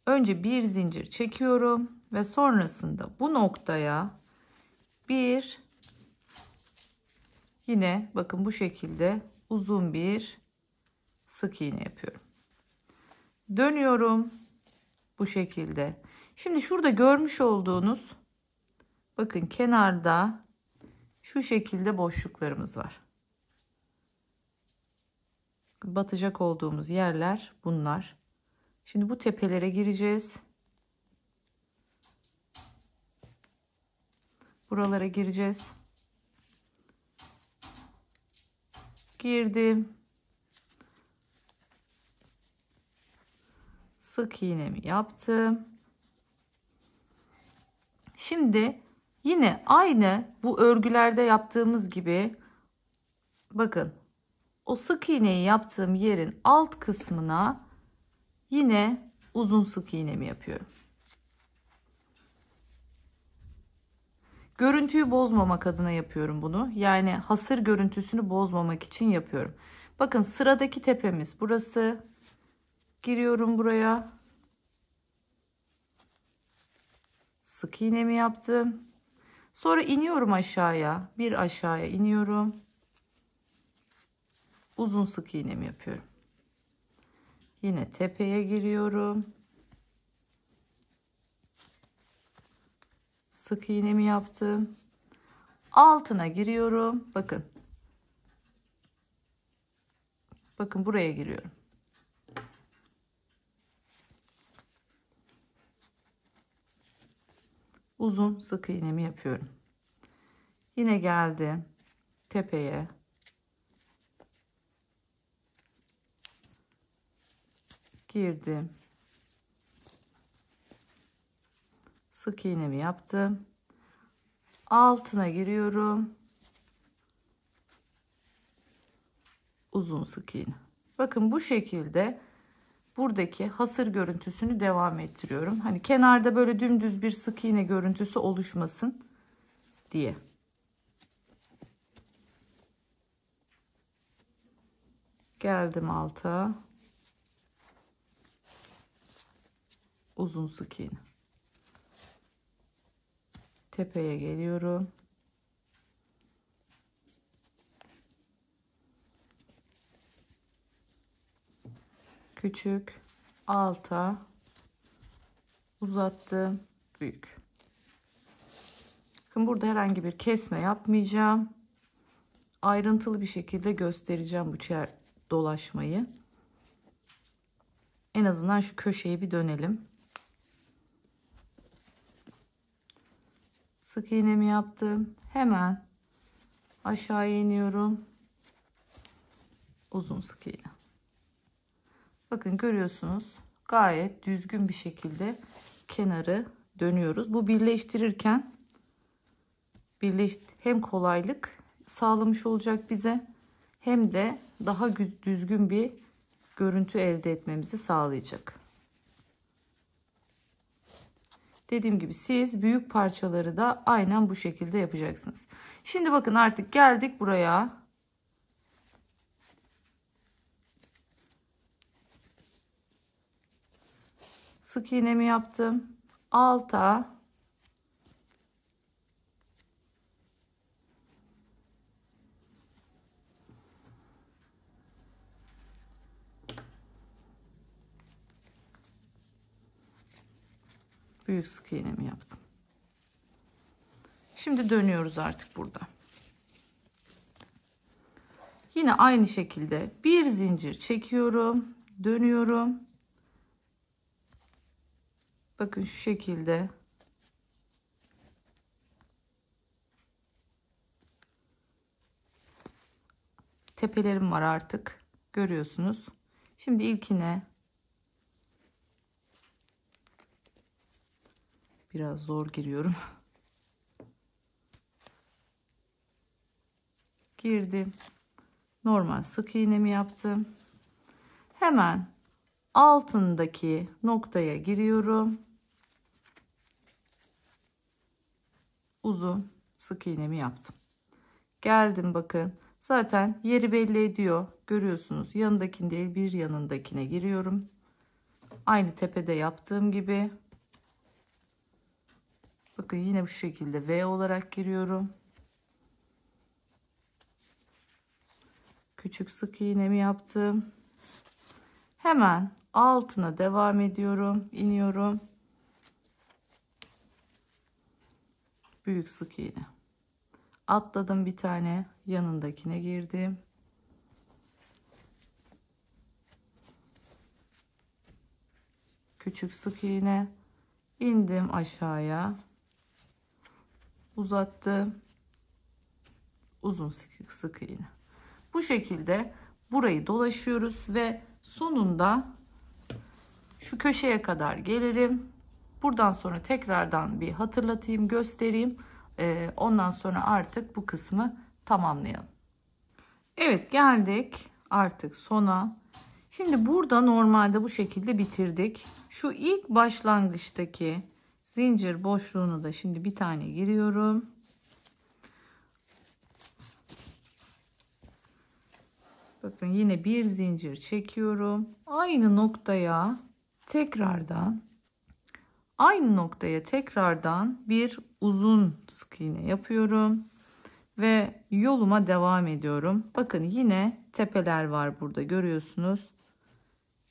önce bir zincir çekiyorum. ve sonrasında bu noktaya bir, yine bakın bu şekilde uzun bir sık iğne yapıyorum. Dönüyorum bu şekilde. Şimdi şurada görmüş olduğunuz, bakın kenarda şu şekilde boşluklarımız var. Batacak olduğumuz yerler bunlar. Şimdi bu tepelere gireceğiz. Buralara gireceğiz. Girdim. Sık iğnemi yaptım. Şimdi yine aynı bu örgülerde yaptığımız gibi bakın o sık iğneyi yaptığım yerin alt kısmına yine uzun sık iğnemi yapıyorum. Görüntüyü bozmamak adına yapıyorum bunu. Yani hasır görüntüsünü bozmamak için yapıyorum. Bakın sıradaki tepemiz burası. Giriyorum buraya. Sık iğnemi yaptım. Sonra iniyorum aşağıya. Bir aşağıya iniyorum. Uzun sık iğnemi yapıyorum. Yine tepeye giriyorum. Sık iğnemi yaptım. Altına giriyorum. Bakın. Bakın buraya giriyorum. Uzun sık iğnemi yapıyorum. Yine geldim tepeye. Girdim. Sık iğnemi yaptım. Altına giriyorum. Uzun sık iğne. Bakın bu şekilde buradaki hasır görüntüsünü devam ettiriyorum. Hani kenarda böyle dümdüz bir sık iğne görüntüsü oluşmasın diye. Geldim alta. Uzun sık iğne. Tepeye geliyorum. Küçük, alta, uzattım, büyük. Bakın burada herhangi bir kesme yapmayacağım. Ayrıntılı bir şekilde göstereceğim bu dolaşmayı. En azından şu köşeyi bir dönelim. Sık iğnemi yaptım. Hemen aşağıya iniyorum. Uzun sık iğne. Bakın görüyorsunuz gayet düzgün bir şekilde kenarı dönüyoruz. Bu birleştirirken hem kolaylık sağlamış olacak bize hem de daha düzgün bir görüntü elde etmemizi sağlayacak. Dediğim gibi siz büyük parçaları da aynen bu şekilde yapacaksınız. Şimdi bakın artık geldik buraya. Sık iğnemi yaptım. Alta büyük sık iğnemi yaptım. Şimdi dönüyoruz artık burada. Yine aynı şekilde bir zincir çekiyorum, dönüyorum. Bakın şu şekilde tepelerim var artık. Görüyorsunuz. Şimdi ilkine biraz zor giriyorum. Girdim. Normal sık iğnemi yaptım. Hemen altındaki noktaya giriyorum. Uzun sık iğnemi yaptım. Geldim bakın. Zaten yeri belli ediyor. Görüyorsunuz. Yanındakine değil bir yanındakine giriyorum. Aynı tepede yaptığım gibi. Bakın yine bu şekilde V olarak giriyorum. Küçük sık iğnemi yaptım. Hemen altına devam ediyorum. İniyorum. Büyük sık iğne. Atladım bir tane. Yanındakine girdim. Küçük sık iğne. İndim aşağıya. Uzattım. Uzun sık iğne. Bu şekilde burayı dolaşıyoruz ve sonunda şu köşeye kadar gelelim. Buradan sonra tekrardan bir hatırlatayım, göstereyim. Ondan sonra artık bu kısmı tamamlayalım. Evet, geldik artık sona. Şimdi burada normalde bu şekilde bitirdik. Şu ilk başlangıçtaki zincir boşluğunu da şimdi bir tane giriyorum. Bakın yine bir zincir çekiyorum. Aynı noktaya tekrardan bir uzun sık iğne yapıyorum ve yoluma devam ediyorum. Bakın yine tepeler var burada, görüyorsunuz.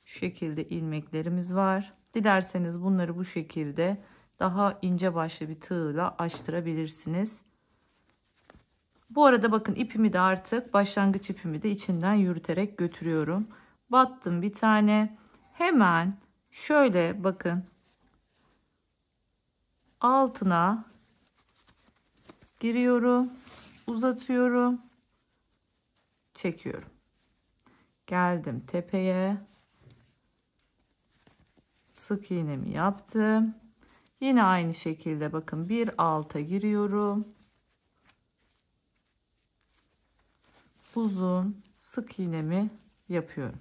Şu şekilde ilmeklerimiz var. Dilerseniz bunları bu şekilde daha ince başlı bir tığla açtırabilirsiniz. Bu arada bakın ipimi de artık başlangıç ipimi de içinden yürüterek götürüyorum. Battım bir tane. Hemen şöyle bakın altına giriyorum, uzatıyorum, çekiyorum. Geldim tepeye. Sık iğnemi yaptım. Yine aynı şekilde bakın bir alta giriyorum. Uzun sık iğnemi yapıyorum.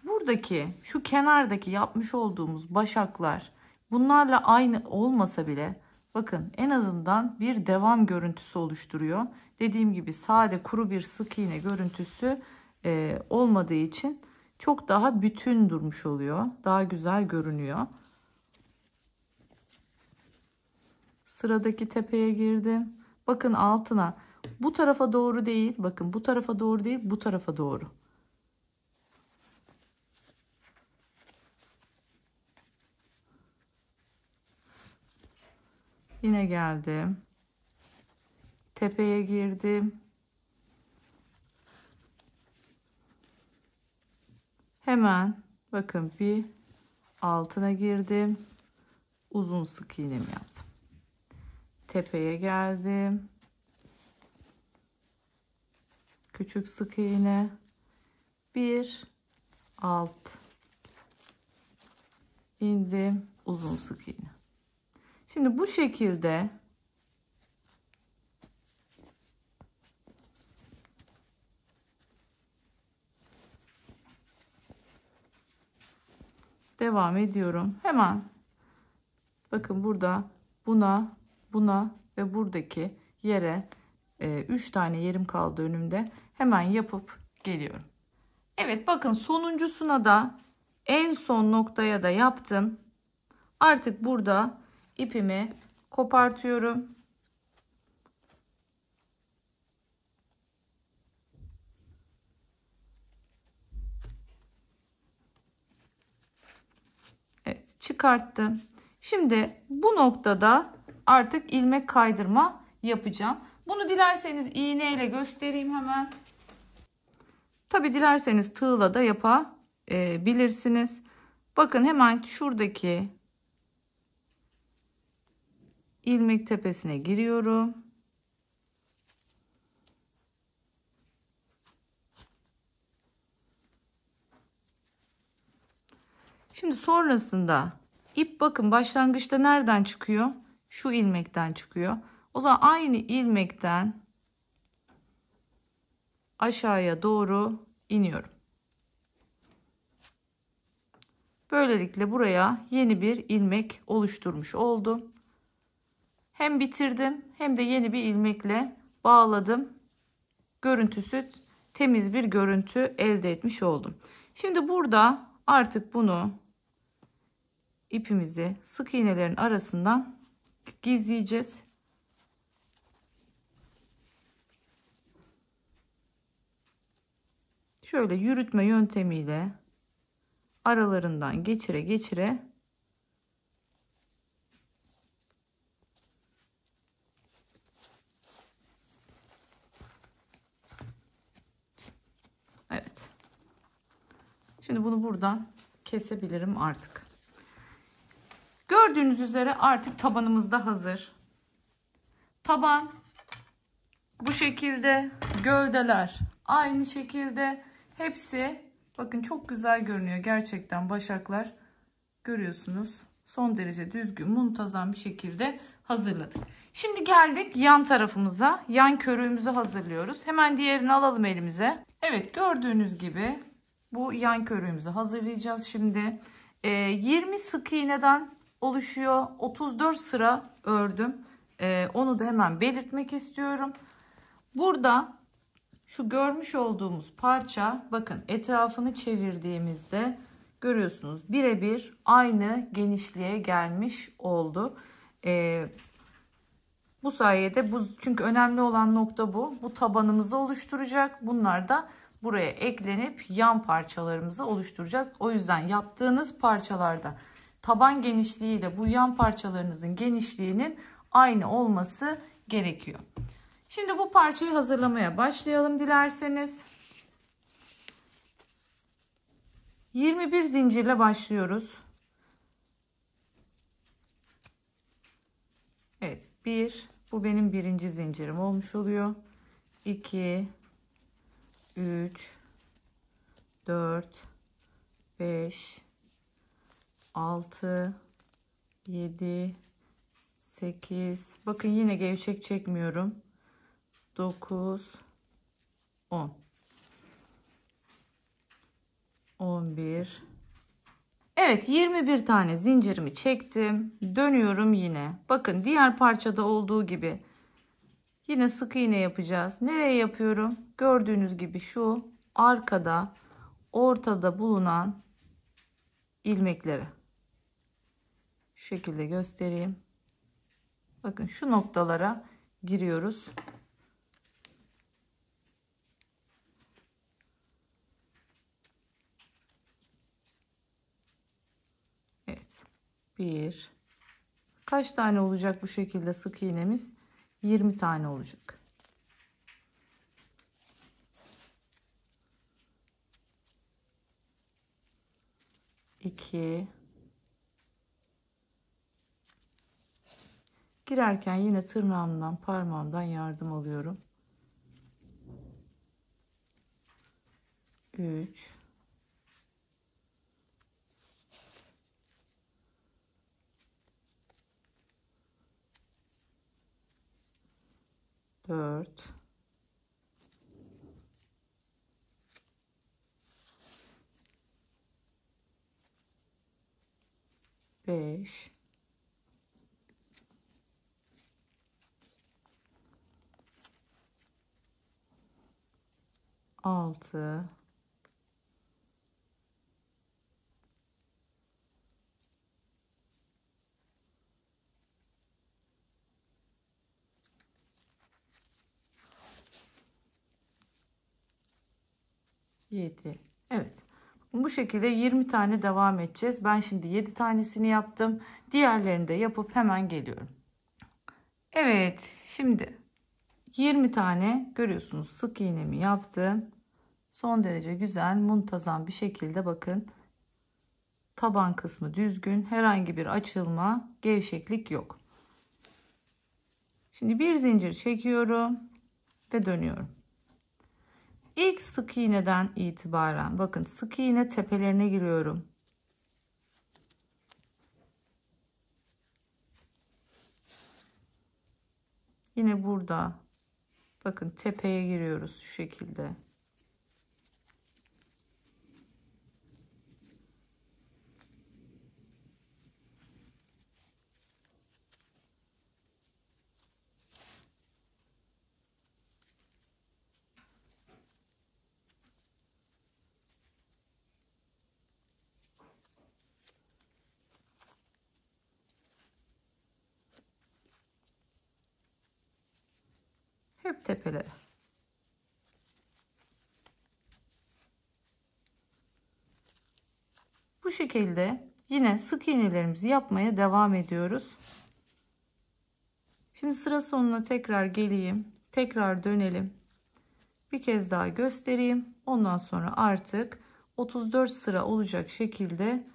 Buradaki şu kenardaki yapmış olduğumuz başaklar bunlarla aynı olmasa bile bakın en azından bir devam görüntüsü oluşturuyor. Dediğim gibi sade kuru bir sık iğne görüntüsü olmadığı için çok daha bütün durmuş oluyor. Daha güzel görünüyor. Sıradaki tepeye girdim. Bakın altına bu tarafa doğru değil. Bakın bu tarafa doğru değil, bu tarafa doğru. Yine geldim. Tepeye girdim. Hemen bakın bir altına girdim. Uzun sık iğnemi yaptım. Tepeye geldim. Küçük sık iğne. Bir alt. İndim. Uzun sık iğne. Şimdi bu şekilde devam ediyorum. Hemen bakın burada buna ve buradaki yere 3 tane yerim kaldı önümde. Hemen yapıp geliyorum. Evet, bakın sonuncusuna da en son noktaya da yaptım. Artık burada ipimi kopartıyorum. Evet, çıkarttım. Şimdi bu noktada artık ilmek kaydırma yapacağım. Bunu dilerseniz iğneyle göstereyim hemen. Tabi dilerseniz tığla da yapabilirsiniz. Bakın hemen şuradaki ilmek tepesine giriyorum. Şimdi sonrasında ip bakın başlangıçta nereden çıkıyor? Şu ilmekten çıkıyor. O zaman aynı ilmekten aşağıya doğru iniyorum. Böylelikle buraya yeni bir ilmek oluşturmuş oldum. Hem bitirdim hem de yeni bir ilmekle bağladım. Görüntüsü temiz bir görüntü elde etmiş oldum. Şimdi burada artık bunu ipimizi sık iğnelerin arasından gizleyeceğiz. Şöyle yürütme yöntemiyle aralarından geçire geçire evet. Şimdi bunu buradan kesebilirim artık. Gördüğünüz üzere artık tabanımız da hazır. Taban bu şekilde, gövdeler aynı şekilde, hepsi bakın çok güzel görünüyor gerçekten. Başaklar görüyorsunuz, son derece düzgün, muntazam bir şekilde hazırladık. Şimdi geldik yan tarafımıza. Yan körüğümüzü hazırlıyoruz. Hemen diğerini alalım elimize. Evet, gördüğünüz gibi bu yan körüğümüzü hazırlayacağız şimdi. 20 sık iğneden oluşuyor. 34 sıra ördüm. Onu da hemen belirtmek istiyorum. Burada şu görmüş olduğumuz parça, bakın etrafını çevirdiğimizde görüyorsunuz birebir aynı genişliğe gelmiş oldu. Bu sayede çünkü önemli olan nokta bu. Bu tabanımızı oluşturacak. Bunlar da buraya eklenip yan parçalarımızı oluşturacak. O yüzden yaptığınız parçalarda taban genişliğiyle bu yan parçalarınızın genişliğinin aynı olması gerekiyor. Şimdi bu parçayı hazırlamaya başlayalım dilerseniz. 21 zincirle başlıyoruz. Evet, 1, bu benim birinci zincirim olmuş oluyor. 2, 3, 4, 5, 6, 7, 8. Bakın yine gevşek çekmiyorum. 9, 10, 11. Evet, 21 tane zincirimi çektim. Dönüyorum yine. Bakın diğer parçada olduğu gibi yine sık iğne yapacağız. Nereye yapıyorum? Gördüğünüz gibi şu arkada, ortada bulunan ilmeklere. Şu şekilde göstereyim. Bakın şu noktalara giriyoruz. Evet. 1. Kaç tane olacak bu şekilde sık iğnemiz? 20 tane olacak. İki. Girerken yine tırnağımdan, parmağımdan yardım alıyorum. 3. 4. 5. 6. 7. Evet. Bu şekilde 20 tane devam edeceğiz. Ben şimdi 7 tanesini yaptım. Diğerlerini de yapıp hemen geliyorum. Evet. Şimdi 20 tane görüyorsunuz sık iğnemi yaptım. Son derece güzel, muntazam bir şekilde bakın. Taban kısmı düzgün. Herhangi bir açılma, gevşeklik yok. Şimdi bir zincir çekiyorum ve dönüyorum. İlk sık iğneden itibaren bakın sık iğne tepelerine giriyorum. Yine burada bakın tepeye giriyoruz şu şekilde. Hep tepelere. Bu şekilde yine sık iğnelerimizi yapmaya devam ediyoruz. Şimdi sıra sonuna tekrar geleyim. Tekrar dönelim. Bir kez daha göstereyim. Ondan sonra artık 34 sıra olacak şekilde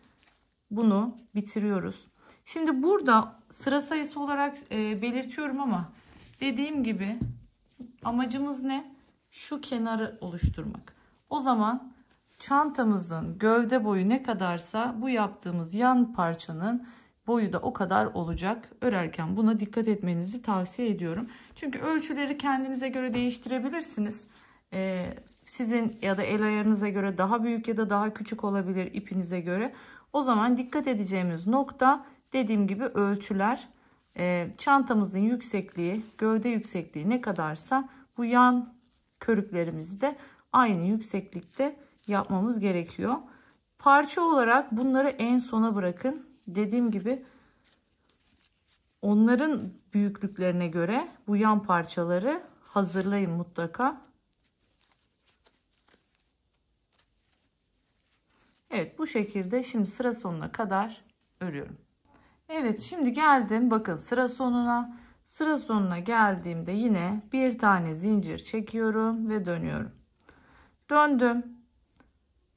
bunu bitiriyoruz. Şimdi burada sıra sayısı olarak belirtiyorum ama dediğim gibi amacımız ne? Şu kenarı oluşturmak. O zaman çantamızın gövde boyu ne kadarsa bu yaptığımız yan parçanın boyu da o kadar olacak. Örerken buna dikkat etmenizi tavsiye ediyorum. Çünkü ölçüleri kendinize göre değiştirebilirsiniz. Sizin ya da el ayarınıza göre daha büyük ya da daha küçük olabilir, ipinize göre. O zaman dikkat edeceğimiz nokta dediğim gibi ölçüler. Çantamızın yüksekliği, gövde yüksekliği ne kadarsa bu yan körüklerimizi de aynı yükseklikte yapmamız gerekiyor. Parça olarak bunları en sona bırakın. Dediğim gibi onların büyüklüklerine göre bu yan parçaları hazırlayın mutlaka. Evet, bu şekilde şimdi sıra sonuna kadar örüyorum. Evet, şimdi geldim bakın sıra sonuna. Sıra sonuna geldiğimde yine bir tane zincir çekiyorum ve dönüyorum. Döndüm.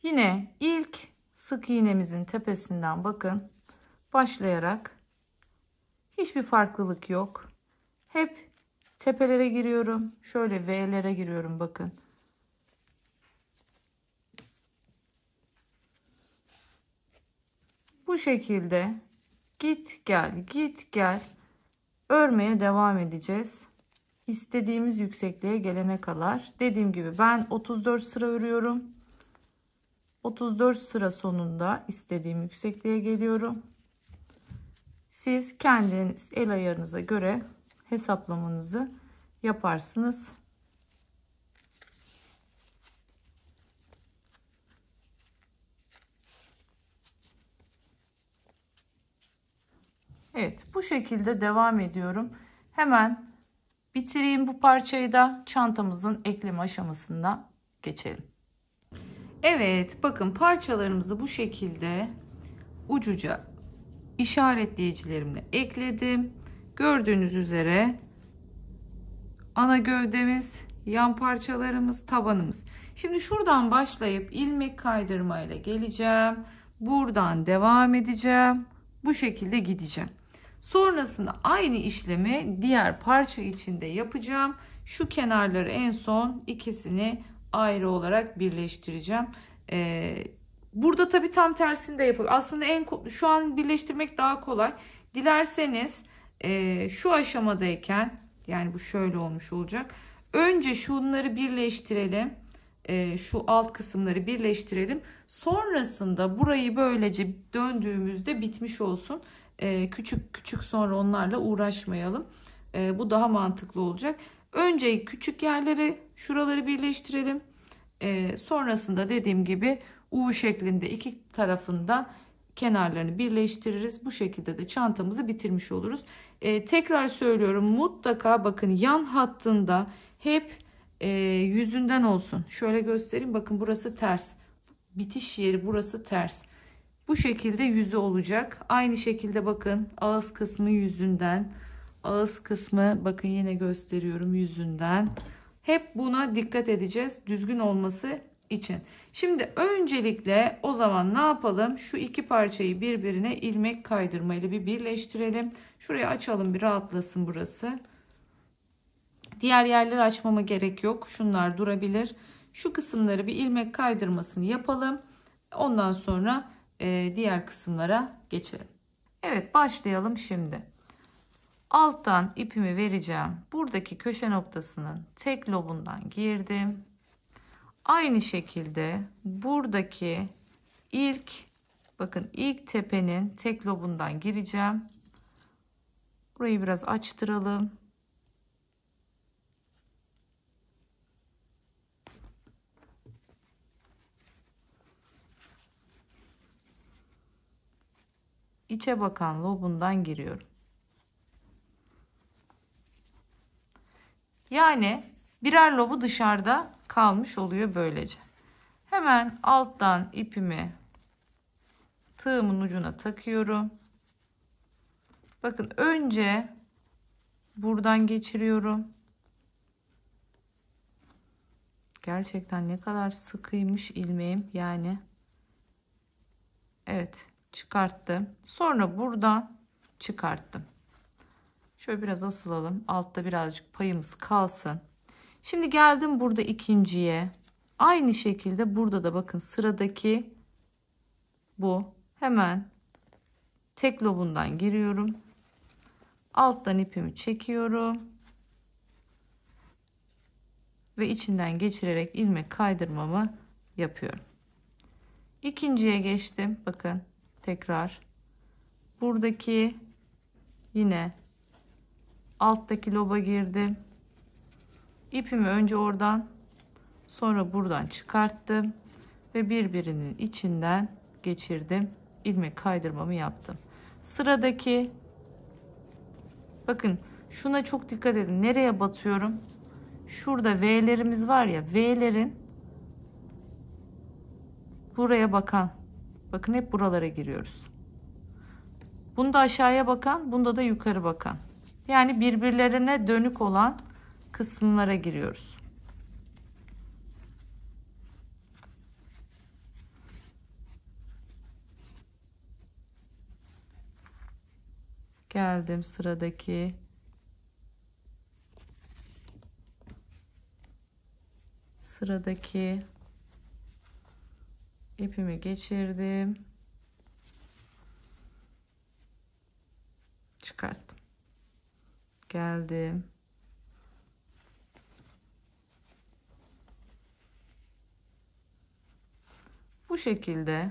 Yine ilk sık iğnemizin tepesinden bakın başlayarak hiçbir farklılık yok. Hep tepelere giriyorum. Şöyle V'lere giriyorum bakın. Bu şekilde git gel git gel örmeye devam edeceğiz. İstediğimiz yüksekliğe gelene kadar. Dediğim gibi ben 34 sıra örüyorum. 34 sıra sonunda istediğim yüksekliğe geliyorum. Siz kendiniz el ayarınıza göre hesaplamanızı yaparsınız. Evet, bu şekilde devam ediyorum. Hemen bitireyim bu parçayı da çantamızın ekleme aşamasına geçelim. Evet, bakın parçalarımızı bu şekilde ucuca işaretleyicilerimle ekledim. Gördüğünüz üzere ana gövdemiz, yan parçalarımız, tabanımız. Şimdi şuradan başlayıp ilmek kaydırmayla geleceğim. Buradan devam edeceğim. Bu şekilde gideceğim. Sonrasında aynı işlemi diğer parça içinde yapacağım. Şu kenarları en son ikisini ayrı olarak birleştireceğim. Burada tabi tam tersini de yapabilirim. Aslında şu an birleştirmek daha kolay. Dilerseniz şu aşamadayken, yani bu şöyle olmuş olacak. Önce şunları birleştirelim. Şu alt kısımları birleştirelim. Sonrasında burayı böylece döndüğümüzde bitmiş olsun. Küçük küçük sonra onlarla uğraşmayalım. Bu daha mantıklı olacak. Önce küçük yerleri, şuraları birleştirelim. Sonrasında dediğim gibi U şeklinde iki tarafında kenarlarını birleştiririz. Bu şekilde de çantamızı bitirmiş oluruz. Tekrar söylüyorum, mutlaka bakın yan hattında hep yüzünden olsun. Şöyle göstereyim, bakın burası ters. Bitiş yeri burası ters. Bu şekilde yüzü olacak. Aynı şekilde bakın ağız kısmı yüzünden. Ağız kısmı bakın yine gösteriyorum yüzünden. Hep buna dikkat edeceğiz düzgün olması için. Şimdi öncelikle o zaman ne yapalım? Şu iki parçayı birbirine ilmek kaydırma ile bir birleştirelim. Şurayı açalım, bir rahatlasın burası. Diğer yerleri açmama gerek yok. Şunlar durabilir. Şu kısımları bir ilmek kaydırmasını yapalım. Ondan sonra diğer kısımlara geçelim. Evet, başlayalım şimdi. Alttan ipimi vereceğim. Buradaki köşe noktasının tek lobundan girdim. Aynı şekilde buradaki bakın ilk tepenin tek lobundan gireceğim. Burayı biraz açtıralım. İçe bakan lobundan giriyorum. Yani birer lobu dışarıda kalmış oluyor böylece. Hemen alttan ipimi tığımın ucuna takıyorum. Bakın önce buradan geçiriyorum. Gerçekten ne kadar sıkıymış ilmeğim yani. Evet, çıkarttım. Sonra buradan çıkarttım. Şöyle biraz asılalım. Altta birazcık payımız kalsın. Şimdi geldim burada ikinciye. Aynı şekilde burada da bakın sıradaki bu. Hemen tek lobundan giriyorum. Alttan ipimi çekiyorum. Ve içinden geçirerek ilmek kaydırmamı yapıyorum. İkinciye geçtim. Bakın tekrar. Buradaki yine alttaki loba girdim. İpimi önce oradan sonra buradan çıkarttım. Ve birbirinin içinden geçirdim. İlmek kaydırmamı yaptım. Sıradaki bakın şuna çok dikkat edin. Nereye batıyorum? Şurada V'lerimiz var ya, V'lerin buraya bakan. Bakın hep buralara giriyoruz. Bunda aşağıya bakan, bunda da yukarı bakan. Yani birbirlerine dönük olan kısımlara giriyoruz. Geldim sıradaki. Sıradaki ipimi geçirdim. Çıkarttım. Geldim. Bu şekilde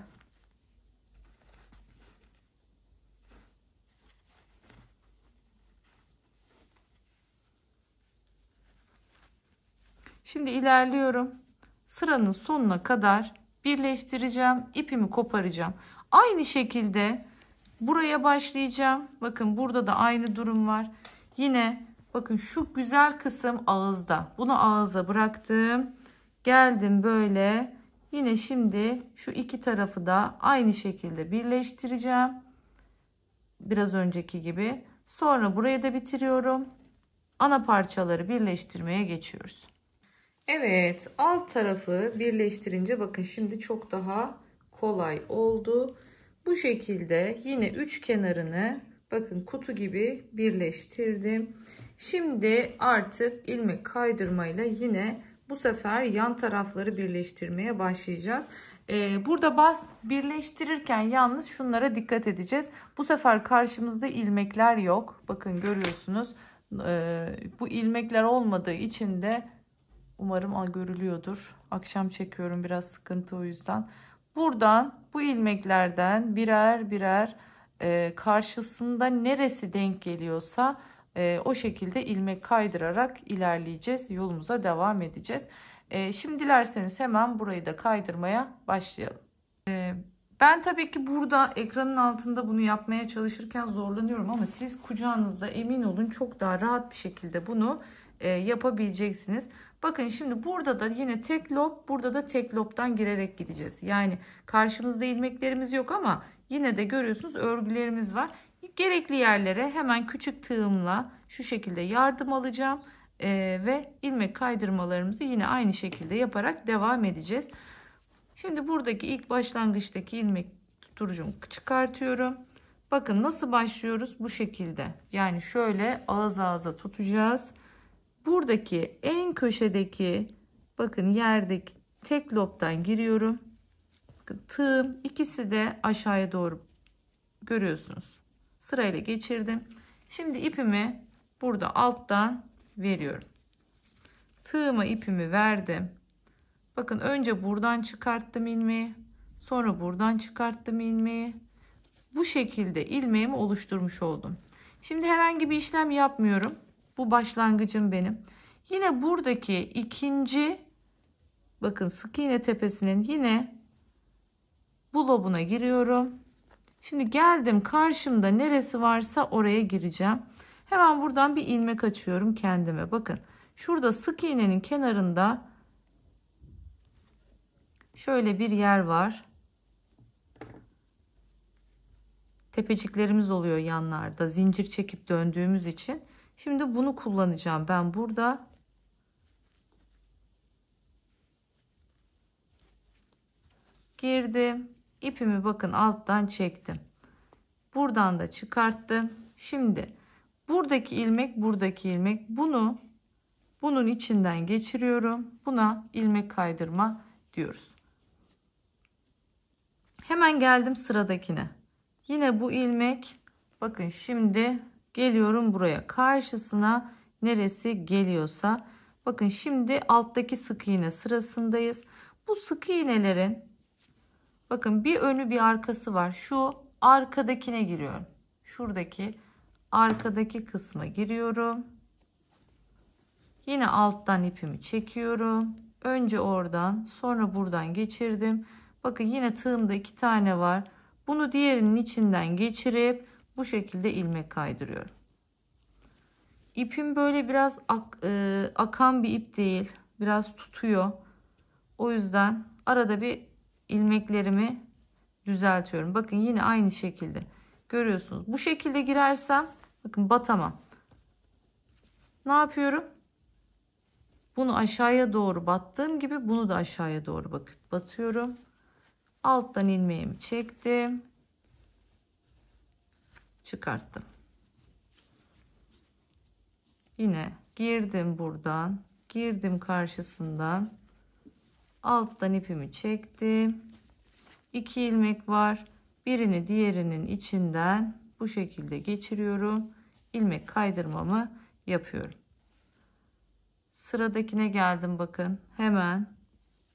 şimdi ilerliyorum. Sıranın sonuna kadar birleştireceğim. İpimi koparacağım. Aynı şekilde buraya başlayacağım. Bakın burada da aynı durum var. Yine bakın şu güzel kısım ağızda. Bunu ağıza bıraktım. Geldim böyle. Yine şimdi şu iki tarafı da aynı şekilde birleştireceğim. Biraz önceki gibi. Sonra burayı da bitiriyorum. Ana parçaları birleştirmeye geçiyoruz. Evet, alt tarafı birleştirince bakın şimdi çok daha kolay oldu. Bu şekilde yine üç kenarını bakın kutu gibi birleştirdim. Şimdi artık ilmek kaydırmayla yine bu sefer yan tarafları birleştirmeye başlayacağız. Burada birleştirirken yalnız şunlara dikkat edeceğiz. Bu sefer karşımızda ilmekler yok. Bakın görüyorsunuz. Bu ilmekler olmadığı için de umarım görülüyordur. Akşam çekiyorum, biraz sıkıntı o yüzden. Buradan bu ilmeklerden birer birer karşısında neresi denk geliyorsa o şekilde ilmek kaydırarak ilerleyeceğiz. Yolumuza devam edeceğiz. Şimdi dilerseniz hemen burayı da kaydırmaya başlayalım. Ben tabii ki burada ekranın altında bunu yapmaya çalışırken zorlanıyorum ama siz kucağınızda emin olun çok daha rahat bir şekilde bunu yapabileceksiniz. Bakın şimdi burada da yine tek lob, burada da tek lobdan girerek gideceğiz. Yani karşımızda ilmeklerimiz yok ama yine de görüyorsunuz örgülerimiz var. Gerekli yerlere hemen küçük tığımla şu şekilde yardım alacağım ve ilmek kaydırmalarımızı yine aynı şekilde yaparak devam edeceğiz. Şimdi buradaki ilk başlangıçtaki ilmek tutturucumu çıkartıyorum. Bakın nasıl başlıyoruz? Bu şekilde. Yani şöyle ağız ağza tutacağız. Buradaki en köşedeki bakın yerdeki tek lobdan giriyorum. Bakın tığım ikisi de aşağıya doğru görüyorsunuz. Sırayla geçirdim. Şimdi ipimi burada alttan veriyorum. Tığıma ipimi verdim. Bakın önce buradan çıkarttım ilmeği. Sonra buradan çıkarttım ilmeği. Bu şekilde ilmeğimi oluşturmuş oldum. Şimdi herhangi bir işlem yapmıyorum. Bu başlangıcım benim. Yine buradaki ikinci bakın sık iğne tepesinin yine bu lobuna giriyorum. Şimdi geldim karşımda neresi varsa oraya gireceğim. Hemen buradan bir ilmek açıyorum kendime. Bakın Şurada sık iğnenin kenarında şöyle bir yer var. Tepeciklerimiz oluyor yanlarda. Zincir çekip döndüğümüz için. Şimdi bunu kullanacağım ben burada. Girdim. İpimi bakın alttan çektim. Buradan da çıkarttım. Şimdi buradaki ilmek bunun içinden geçiriyorum. Buna ilmek kaydırma diyoruz. Hemen geldim sıradakine. Yine bu ilmek, bakın şimdi geliyorum buraya. Karşısına neresi geliyorsa, bakın şimdi alttaki sık iğne sırasındayız. Bu sık iğnelerin bakın bir önü bir arkası var. Şu arkadakine giriyorum. Şuradaki arkadaki kısma giriyorum. Yine alttan ipimi çekiyorum. Önce oradan, sonra buradan geçirdim. Bakın yine tığımda 2 tane var. Bunu diğerinin içinden geçirip bu şekilde ilmek kaydırıyorum. İpim böyle biraz akan bir ip değil. Biraz tutuyor. O yüzden arada bir ilmeklerimi düzeltiyorum. Bakın yine aynı şekilde. Görüyorsunuz. Bu şekilde girersem bakın batamam. Ne yapıyorum? Bunu aşağıya doğru battığım gibi bunu da aşağıya doğru bakın batıyorum. Alttan ilmeğimi çektim. Çıkarttım. Yine girdim buradan. Girdim karşısından. Alttan ipimi çektim. 2 ilmek var. Birini diğerinin içinden bu şekilde geçiriyorum. İlmek kaydırmamı yapıyorum. Sıradakine geldim bakın. Hemen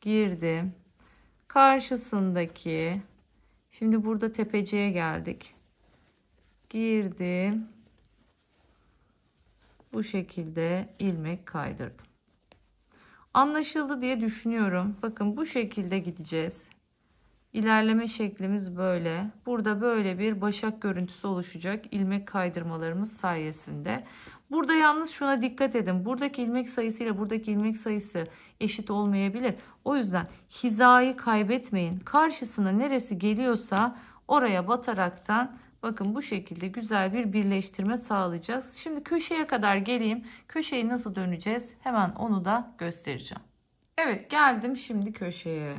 girdim. Karşısındaki, şimdi burada tepeciye geldik. Girdim. Bu şekilde ilmek kaydırdım. Anlaşıldı diye düşünüyorum. Bakın bu şekilde gideceğiz. İlerleme şeklimiz böyle. Burada böyle bir başak görüntüsü oluşacak ilmek kaydırmalarımız sayesinde. Burada yalnız şuna dikkat edin. Buradaki ilmek sayısı ile buradaki ilmek sayısı eşit olmayabilir. O yüzden hizayı kaybetmeyin. Karşısına neresi geliyorsa oraya bataraktan bakın bu şekilde güzel bir birleştirme sağlayacağız. Şimdi köşeye kadar geleyim. Köşeyi nasıl döneceğiz? Hemen onu da göstereceğim. Evet, geldim şimdi köşeye.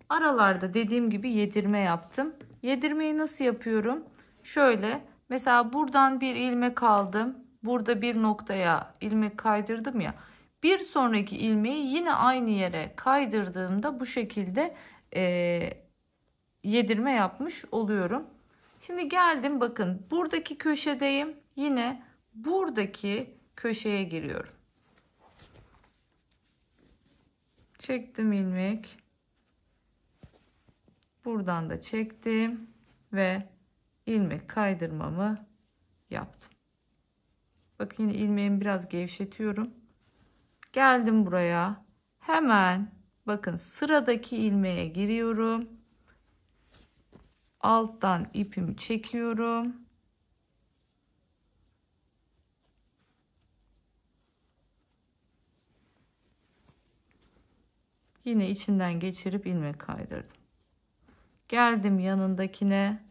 Aralarda dediğim gibi yedirme yaptım. Yedirmeyi nasıl yapıyorum? Şöyle mesela buradan bir ilmek aldım. Burada bir noktaya ilmek kaydırdım ya. Bir sonraki ilmeği yine aynı yere kaydırdığımda bu şekilde yedirme yapmış oluyorum. Şimdi geldim bakın buradaki köşedeyim. Yine buradaki köşeye giriyorum. Çektim ilmek. Buradan da çektim ve ilmek kaydırmamı yaptım. Bakın yine ilmeğimi biraz gevşetiyorum. Geldim buraya. Hemen bakın sıradaki ilmeğe giriyorum. Alttan ipimi çekiyorum. Yine içinden geçirip ilmek kaydırdım. Geldim yanındakine.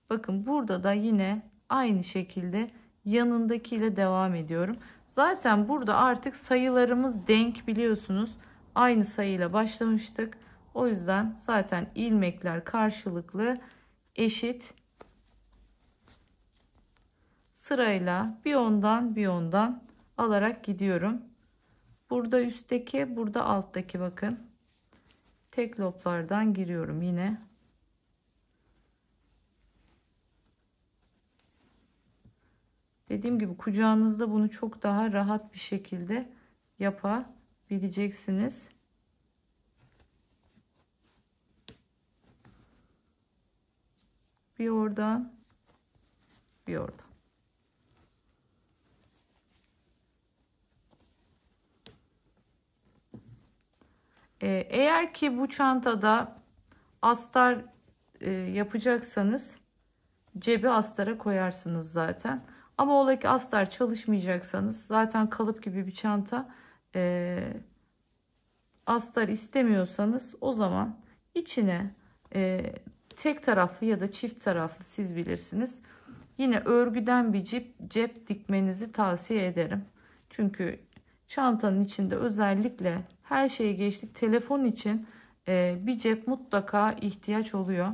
Bakın burada da yine aynı şekilde yanındakiyle devam ediyorum. Zaten burada artık sayılarımız denk, biliyorsunuz. Aynı sayıyla başlamıştık. O yüzden zaten ilmekler karşılıklı eşit. Sırayla bir ondan bir ondan alarak gidiyorum. Burada üstteki, burada alttaki bakın. Tek loplardan giriyorum yine. Dediğim gibi kucağınızda bunu çok daha rahat bir şekilde yapabileceksiniz. Bir oradan, bir oradan. Eğer ki bu çantada astar yapacaksanız cebi astara koyarsınız zaten. Ama ola ki astar çalışmayacaksanız, zaten kalıp gibi bir çanta, astar istemiyorsanız o zaman içine tek taraflı ya da çift taraflı, siz bilirsiniz, yine örgüden bir cep dikmenizi tavsiye ederim. Çünkü çantanın içinde özellikle her şeyi geçtik, telefon için bir cep mutlaka ihtiyaç oluyor.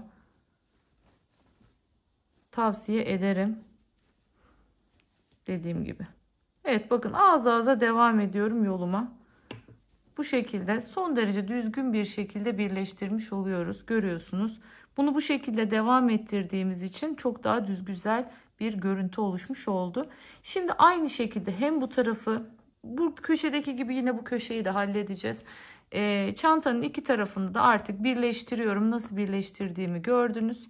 Tavsiye ederim. Dediğim gibi. Evet, bakın ağız ağza devam ediyorum yoluma. Bu şekilde son derece düzgün bir şekilde birleştirmiş oluyoruz. Görüyorsunuz. Bunu bu şekilde devam ettirdiğimiz için çok daha güzel bir görüntü oluşmuş oldu. Şimdi aynı şekilde hem bu tarafı, bu köşedeki gibi yine bu köşeyi de halledeceğiz. Çantanın iki tarafını da artık birleştiriyorum. Nasıl birleştirdiğimi gördünüz.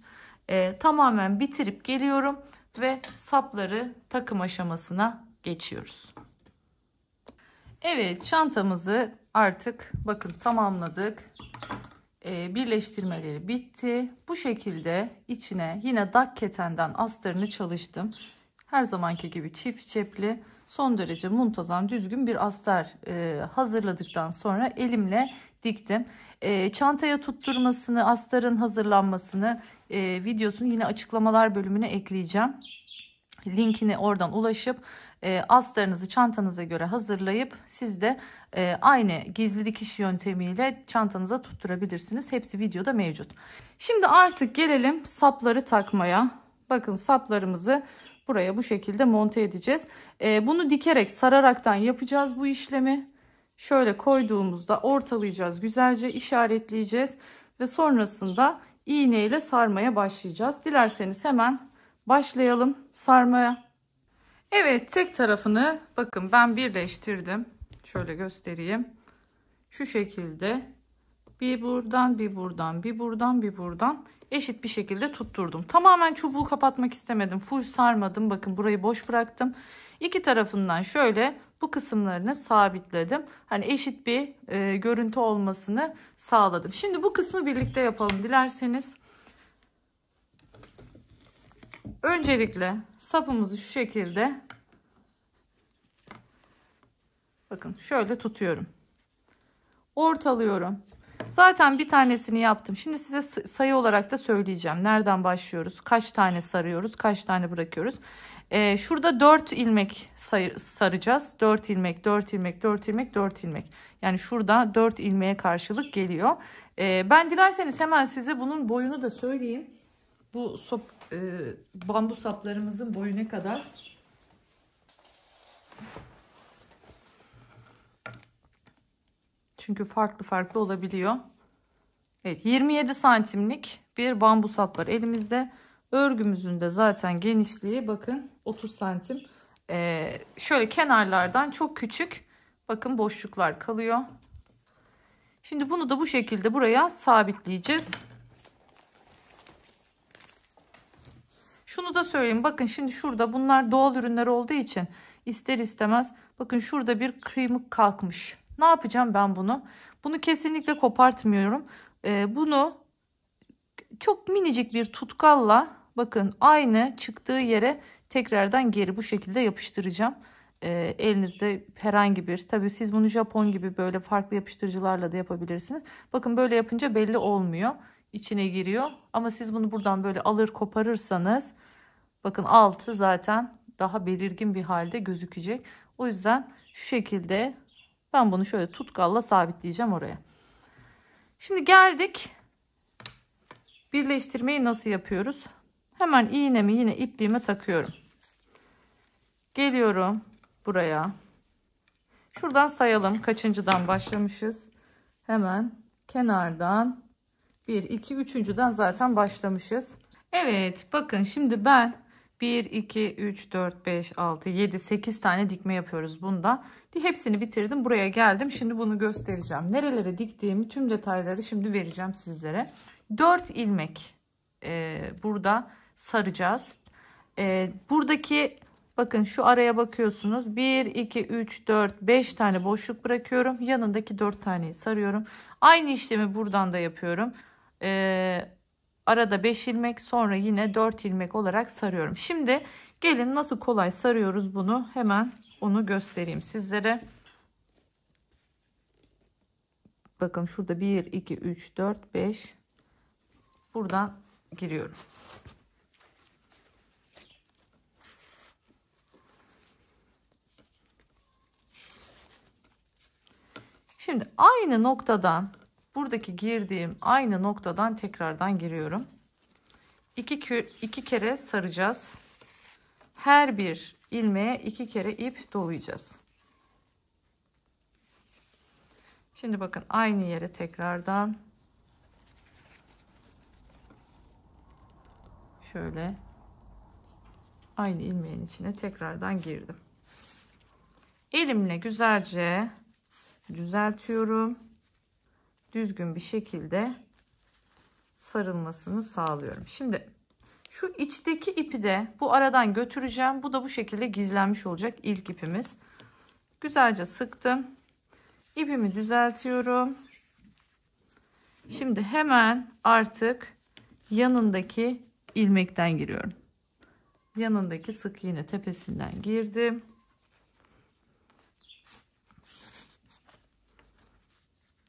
Tamamen bitirip geliyorum ve sapları takım aşamasına geçiyoruz. Evet, çantamızı artık bakın tamamladık. Birleştirmeleri bitti. Bu şekilde içine yine dak ketenden astarını çalıştım. Her zamanki gibi çift cepli, son derece muntazam düzgün bir astar hazırladıktan sonra elimle diktim. Çantaya tutturmasını, astarın hazırlanmasını videosunu yine açıklamalar bölümüne ekleyeceğim. Linkine oradan ulaşıp astarınızı çantanıza göre hazırlayıp siz de aynı gizli dikiş yöntemiyle çantanıza tutturabilirsiniz. Hepsi videoda mevcut. Şimdi artık gelelim sapları takmaya. Bakın saplarımızı buraya bu şekilde monte edeceğiz. Bunu dikerek, sararaktan yapacağız bu işlemi. Şöyle koyduğumuzda ortalayacağız, güzelce işaretleyeceğiz ve sonrasında iğne ile sarmaya başlayacağız. Dilerseniz hemen başlayalım sarmaya. Evet, tek tarafını bakın ben birleştirdim. Şöyle göstereyim. Şu şekilde bir buradan, bir buradan, bir buradan, bir buradan eşit bir şekilde tutturdum. Tamamen çubuğu kapatmak istemedim. Full sarmadım. Bakın burayı boş bıraktım. İki tarafından şöyle bu kısımlarını sabitledim. Hani eşit bir görüntü olmasını sağladım. Şimdi bu kısmı birlikte yapalım dilerseniz. Öncelikle sapımızı şu şekilde bakın şöyle tutuyorum. Ortalıyorum. Zaten bir tanesini yaptım. Şimdi size sayı olarak da söyleyeceğim. Nereden başlıyoruz? Kaç tane sarıyoruz? Kaç tane bırakıyoruz? Şurada 4 ilmek saracağız. 4 ilmek, 4 ilmek, 4 ilmek, 4 ilmek. Yani şurada 4 ilmeğe karşılık geliyor. Ben dilerseniz hemen size bunun boyunu da söyleyeyim. Bu bambu saplarımızın boyu ne kadar? Çünkü farklı olabiliyor. Evet, 27 santimlik bir bambu sap var elimizde. Örgümüzün de zaten genişliği bakın 30 santim. Şöyle kenarlardan çok küçük bakın boşluklar kalıyor. Şimdi bunu da bu şekilde buraya sabitleyeceğiz. Şunu da söyleyeyim. Bakın şimdi şurada bunlar doğal ürünler olduğu için ister istemez bakın şurada bir kıymık kalkmış. Ne yapacağım ben bunu? Bunu kesinlikle kopartmıyorum. Bunu çok minicik bir tutkalla bakın aynı çıktığı yere tekrardan geri bu şekilde yapıştıracağım. Elinizde herhangi bir, tabii siz bunu Japon gibi böyle farklı yapıştırıcılarla da yapabilirsiniz. Bakın böyle yapınca belli olmuyor. İçine giriyor. Ama siz bunu buradan böyle alır koparırsanız bakın altı zaten daha belirgin bir halde gözükecek. O yüzden şu şekilde ben bunu şöyle tutkalla sabitleyeceğim oraya. Şimdi geldik. Birleştirmeyi nasıl yapıyoruz? Hemen iğnemi yine ipliğime takıyorum. Geliyorum buraya. Şuradan sayalım kaçıncıdan başlamışız. Hemen kenardan 1, 2, 3.'den zaten başlamışız. Evet, bakın şimdi ben 1, 2, 3, 4, 5, 6, 7, 8 tane dikme yapıyoruz bunda. Hepsini bitirdim. Buraya geldim. Şimdi bunu göstereceğim. Nerelere diktiğimi tüm detayları şimdi vereceğim sizlere. 4 ilmek burada saracağız. Buradaki bakın şu araya bakıyorsunuz. 1, 2, 3, 4, 5 tane boşluk bırakıyorum. Yanındaki 4 taneyi sarıyorum. Aynı işlemi buradan da yapıyorum. Arada 5 ilmek, sonra yine 4 ilmek olarak sarıyorum. Şimdi gelin nasıl kolay sarıyoruz bunu, hemen onu göstereyim sizlere. Bakın şurada 1, 2, 3, 4, 5. Buradan giriyorum. Şimdi aynı noktadan, buradaki girdiğim aynı noktadan tekrardan giriyorum. İki kere saracağız. Her bir ilmeğe 2 kere ip dolayacağız. Şimdi bakın aynı yere tekrardan şöyle aynı ilmeğin içine tekrardan girdim. Elimle güzelce düzeltiyorum. Düzgün bir şekilde sarılmasını sağlıyorum. Şimdi şu içteki ipi de bu aradan götüreceğim. Bu da bu şekilde gizlenmiş olacak ilk ipimiz. Güzelce sıktım. İpimi düzeltiyorum. Şimdi hemen artık yanındaki ilmekten giriyorum. Yanındaki sık iğne tepesinden girdim.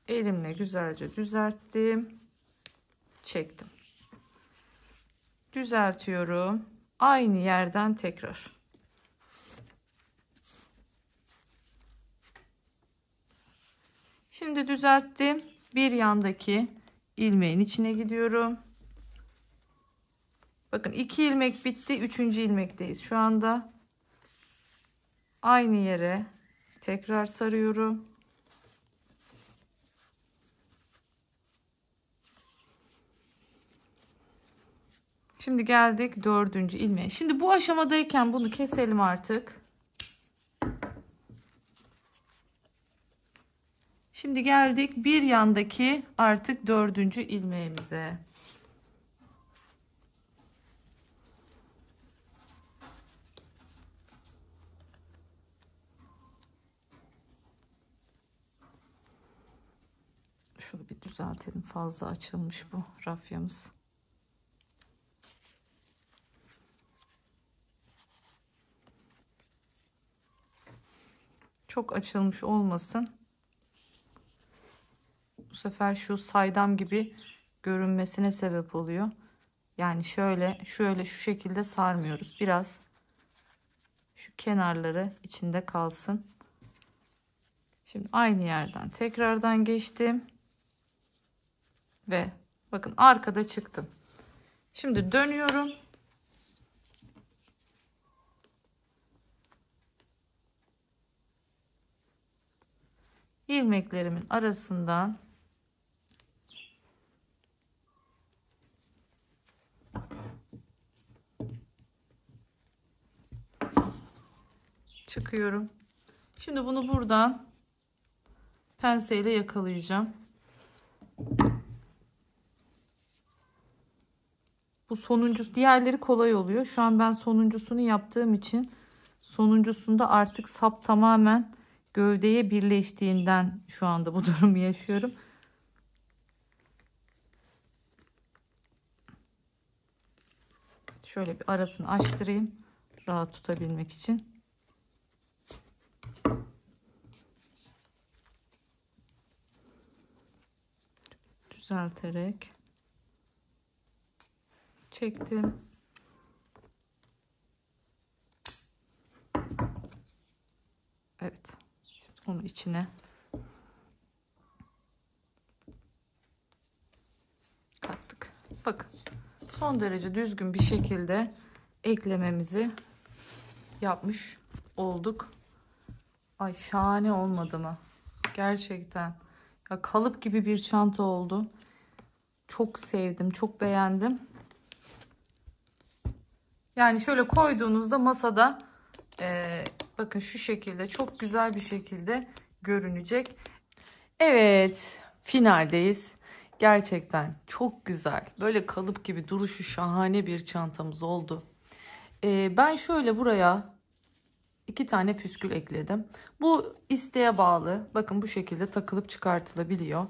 Elimle güzelce düzelttim. Çektim. Düzeltiyorum. Aynı yerden tekrar. Şimdi düzelttim. Bir yandaki ilmeğin içine gidiyorum. Bakın 2 ilmek bitti. 3. ilmekteyiz şu anda. Aynı yere tekrar sarıyorum. Şimdi geldik 4. ilmeğe. Şimdi bu aşamadayken bunu keselim artık. Şimdi geldik bir yandaki artık 4. ilmeğimize. Şunu bir düzeltelim. Fazla açılmış bu rafyamız. Çok açılmış olmasın. Bu sefer şu saydam gibi görünmesine sebep oluyor. Yani şöyle şu şekilde sarmıyoruz. Biraz şu kenarları içinde kalsın. Şimdi aynı yerden tekrardan geçtim. Ve bakın arkada çıktım. Şimdi dönüyorum. İlmeklerimin arasından çıkıyorum. Şimdi bunu buradan penseyle yakalayacağım. Bu sonuncusu, diğerleri kolay oluyor. Şu an ben sonuncusunu yaptığım için sonuncusunda artık sap tamamen gövdeye birleştiğinden şu anda bu durumu yaşıyorum. Şöyle bir arasını açtırayım rahat tutabilmek için. Düzelterek çektim. Evet. Şimdi onu içine kattık. Bakın son derece düzgün bir şekilde eklememizi yapmış olduk. Ay şahane olmadı mı? Gerçekten. Ya kalıp gibi bir çanta oldu. Çok sevdim, çok beğendim. Yani şöyle koyduğunuzda masada bakın şu şekilde çok güzel bir şekilde görünecek. Evet, finaldeyiz. Gerçekten çok güzel. Böyle kalıp gibi duruşu şahane bir çantamız oldu. Ben şöyle buraya 2 tane püskül ekledim. Bu isteğe bağlı. Bakın bu şekilde takılıp çıkartılabiliyor.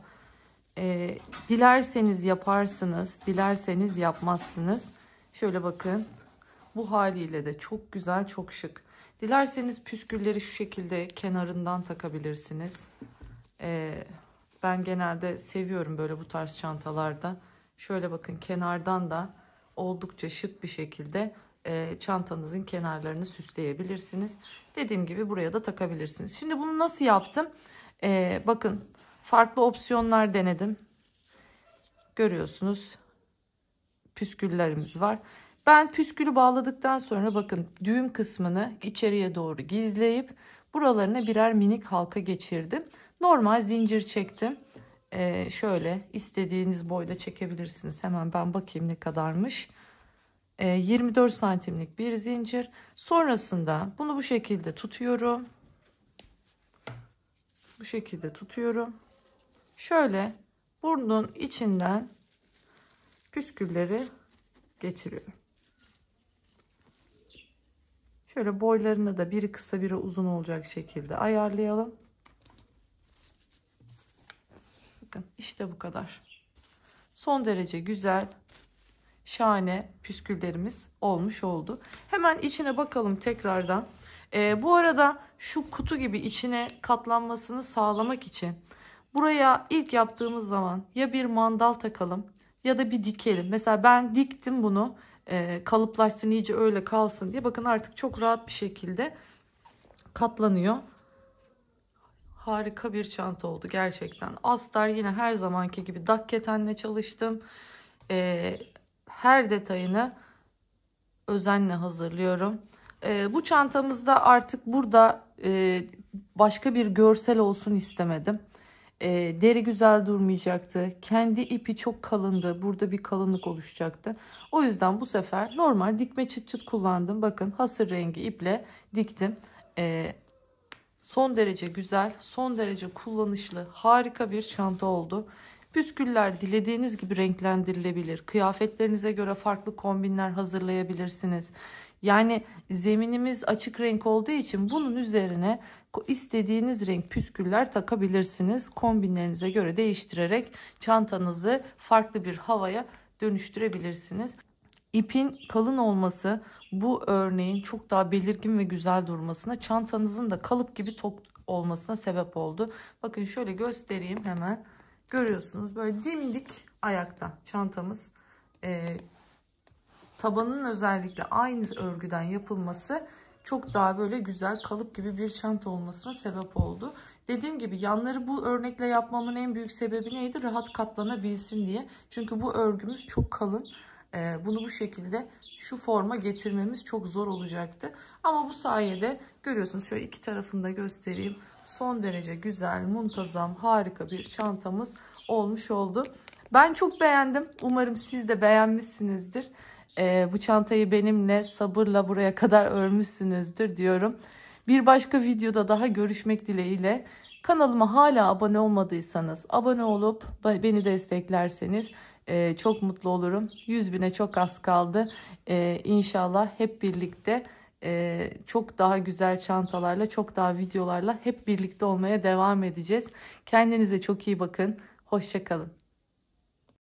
Dilerseniz yaparsınız, dilerseniz yapmazsınız. Şöyle bakın. Bu haliyle de çok güzel, çok şık. Dilerseniz püskülleri şu şekilde kenarından takabilirsiniz. Ben genelde seviyorum böyle bu tarz çantalarda. Şöyle bakın, kenardan da oldukça şık bir şekilde çantanızın kenarlarını süsleyebilirsiniz. Dediğim gibi buraya da takabilirsiniz. Şimdi bunu nasıl yaptım? Bakın, farklı opsiyonlar denedim. Görüyorsunuz, püsküllerimiz var. Ben püskülü bağladıktan sonra bakın, düğüm kısmını içeriye doğru gizleyip buralarına birer minik halka geçirdim. Normal zincir çektim. Şöyle istediğiniz boyda çekebilirsiniz. Hemen ben bakayım ne kadarmış. 24 santimlik bir zincir. Sonrasında bunu bu şekilde tutuyorum. Bu şekilde tutuyorum. Şöyle burnun içinden püskülleri geçiriyorum. Şöyle boylarını da biri kısa biri uzun olacak şekilde ayarlayalım. Bakın işte bu kadar. Son derece güzel, şahane püsküllerimiz olmuş oldu. Hemen içine bakalım tekrardan. Bu arada şu kutu gibi içine katlanmasını sağlamak için buraya ilk yaptığımız zaman ya bir mandal takalım ya da bir dikelim. Mesela ben diktim bunu, kalıplaşsın, iyice öyle kalsın diye. Bakın artık çok rahat bir şekilde katlanıyor. Harika bir çanta oldu gerçekten. Astar yine her zamanki gibi dakketenle çalıştım. Her detayını özenle hazırlıyorum. Bu çantamızda artık burada başka bir görsel olsun istemedim. Deri güzel durmayacaktı. Kendi ipi çok kalındı. Burada bir kalınlık oluşacaktı. O yüzden bu sefer normal dikme çıt çıt kullandım. Bakın, hasır rengi iple diktim. Son derece güzel, son derece kullanışlı, harika bir çanta oldu. Püsküller dilediğiniz gibi renklendirilebilir. Kıyafetlerinize göre farklı kombinler hazırlayabilirsiniz. Yani zeminimiz açık renk olduğu için bunun üzerine istediğiniz renk püsküller takabilirsiniz. Kombinlerinize göre değiştirerek çantanızı farklı bir havaya dönüştürebilirsiniz. İpin kalın olması bu örneğin çok daha belirgin ve güzel durmasına, çantanızın da kalıp gibi tok olmasına sebep oldu. Bakın şöyle göstereyim hemen. Görüyorsunuz, böyle dimdik ayakta çantamız. Tabanının özellikle aynı örgüden yapılması çok daha böyle güzel, kalıp gibi bir çanta olmasına sebep oldu. Dediğim gibi yanları bu örnekle yapmamın en büyük sebebi neydi? Rahat katlanabilsin diye. Çünkü bu örgümüz çok kalın. Bunu bu şekilde şu forma getirmemiz çok zor olacaktı. Ama bu sayede görüyorsunuz, şöyle iki tarafını da göstereyim. Son derece güzel, muntazam, harika bir çantamız olmuş oldu. Ben çok beğendim. Umarım siz de beğenmişsinizdir. Bu çantayı benimle sabırla buraya kadar örmüşsünüzdür diyorum. Bir başka videoda daha görüşmek dileğiyle. Kanalıma hala abone olmadıysanız abone olup beni desteklerseniz çok mutlu olurum. 100.000'e çok az kaldı. İnşallah hep birlikte çok daha güzel çantalarla, çok daha videolarla hep birlikte olmaya devam edeceğiz. Kendinize çok iyi bakın. Hoşça kalın.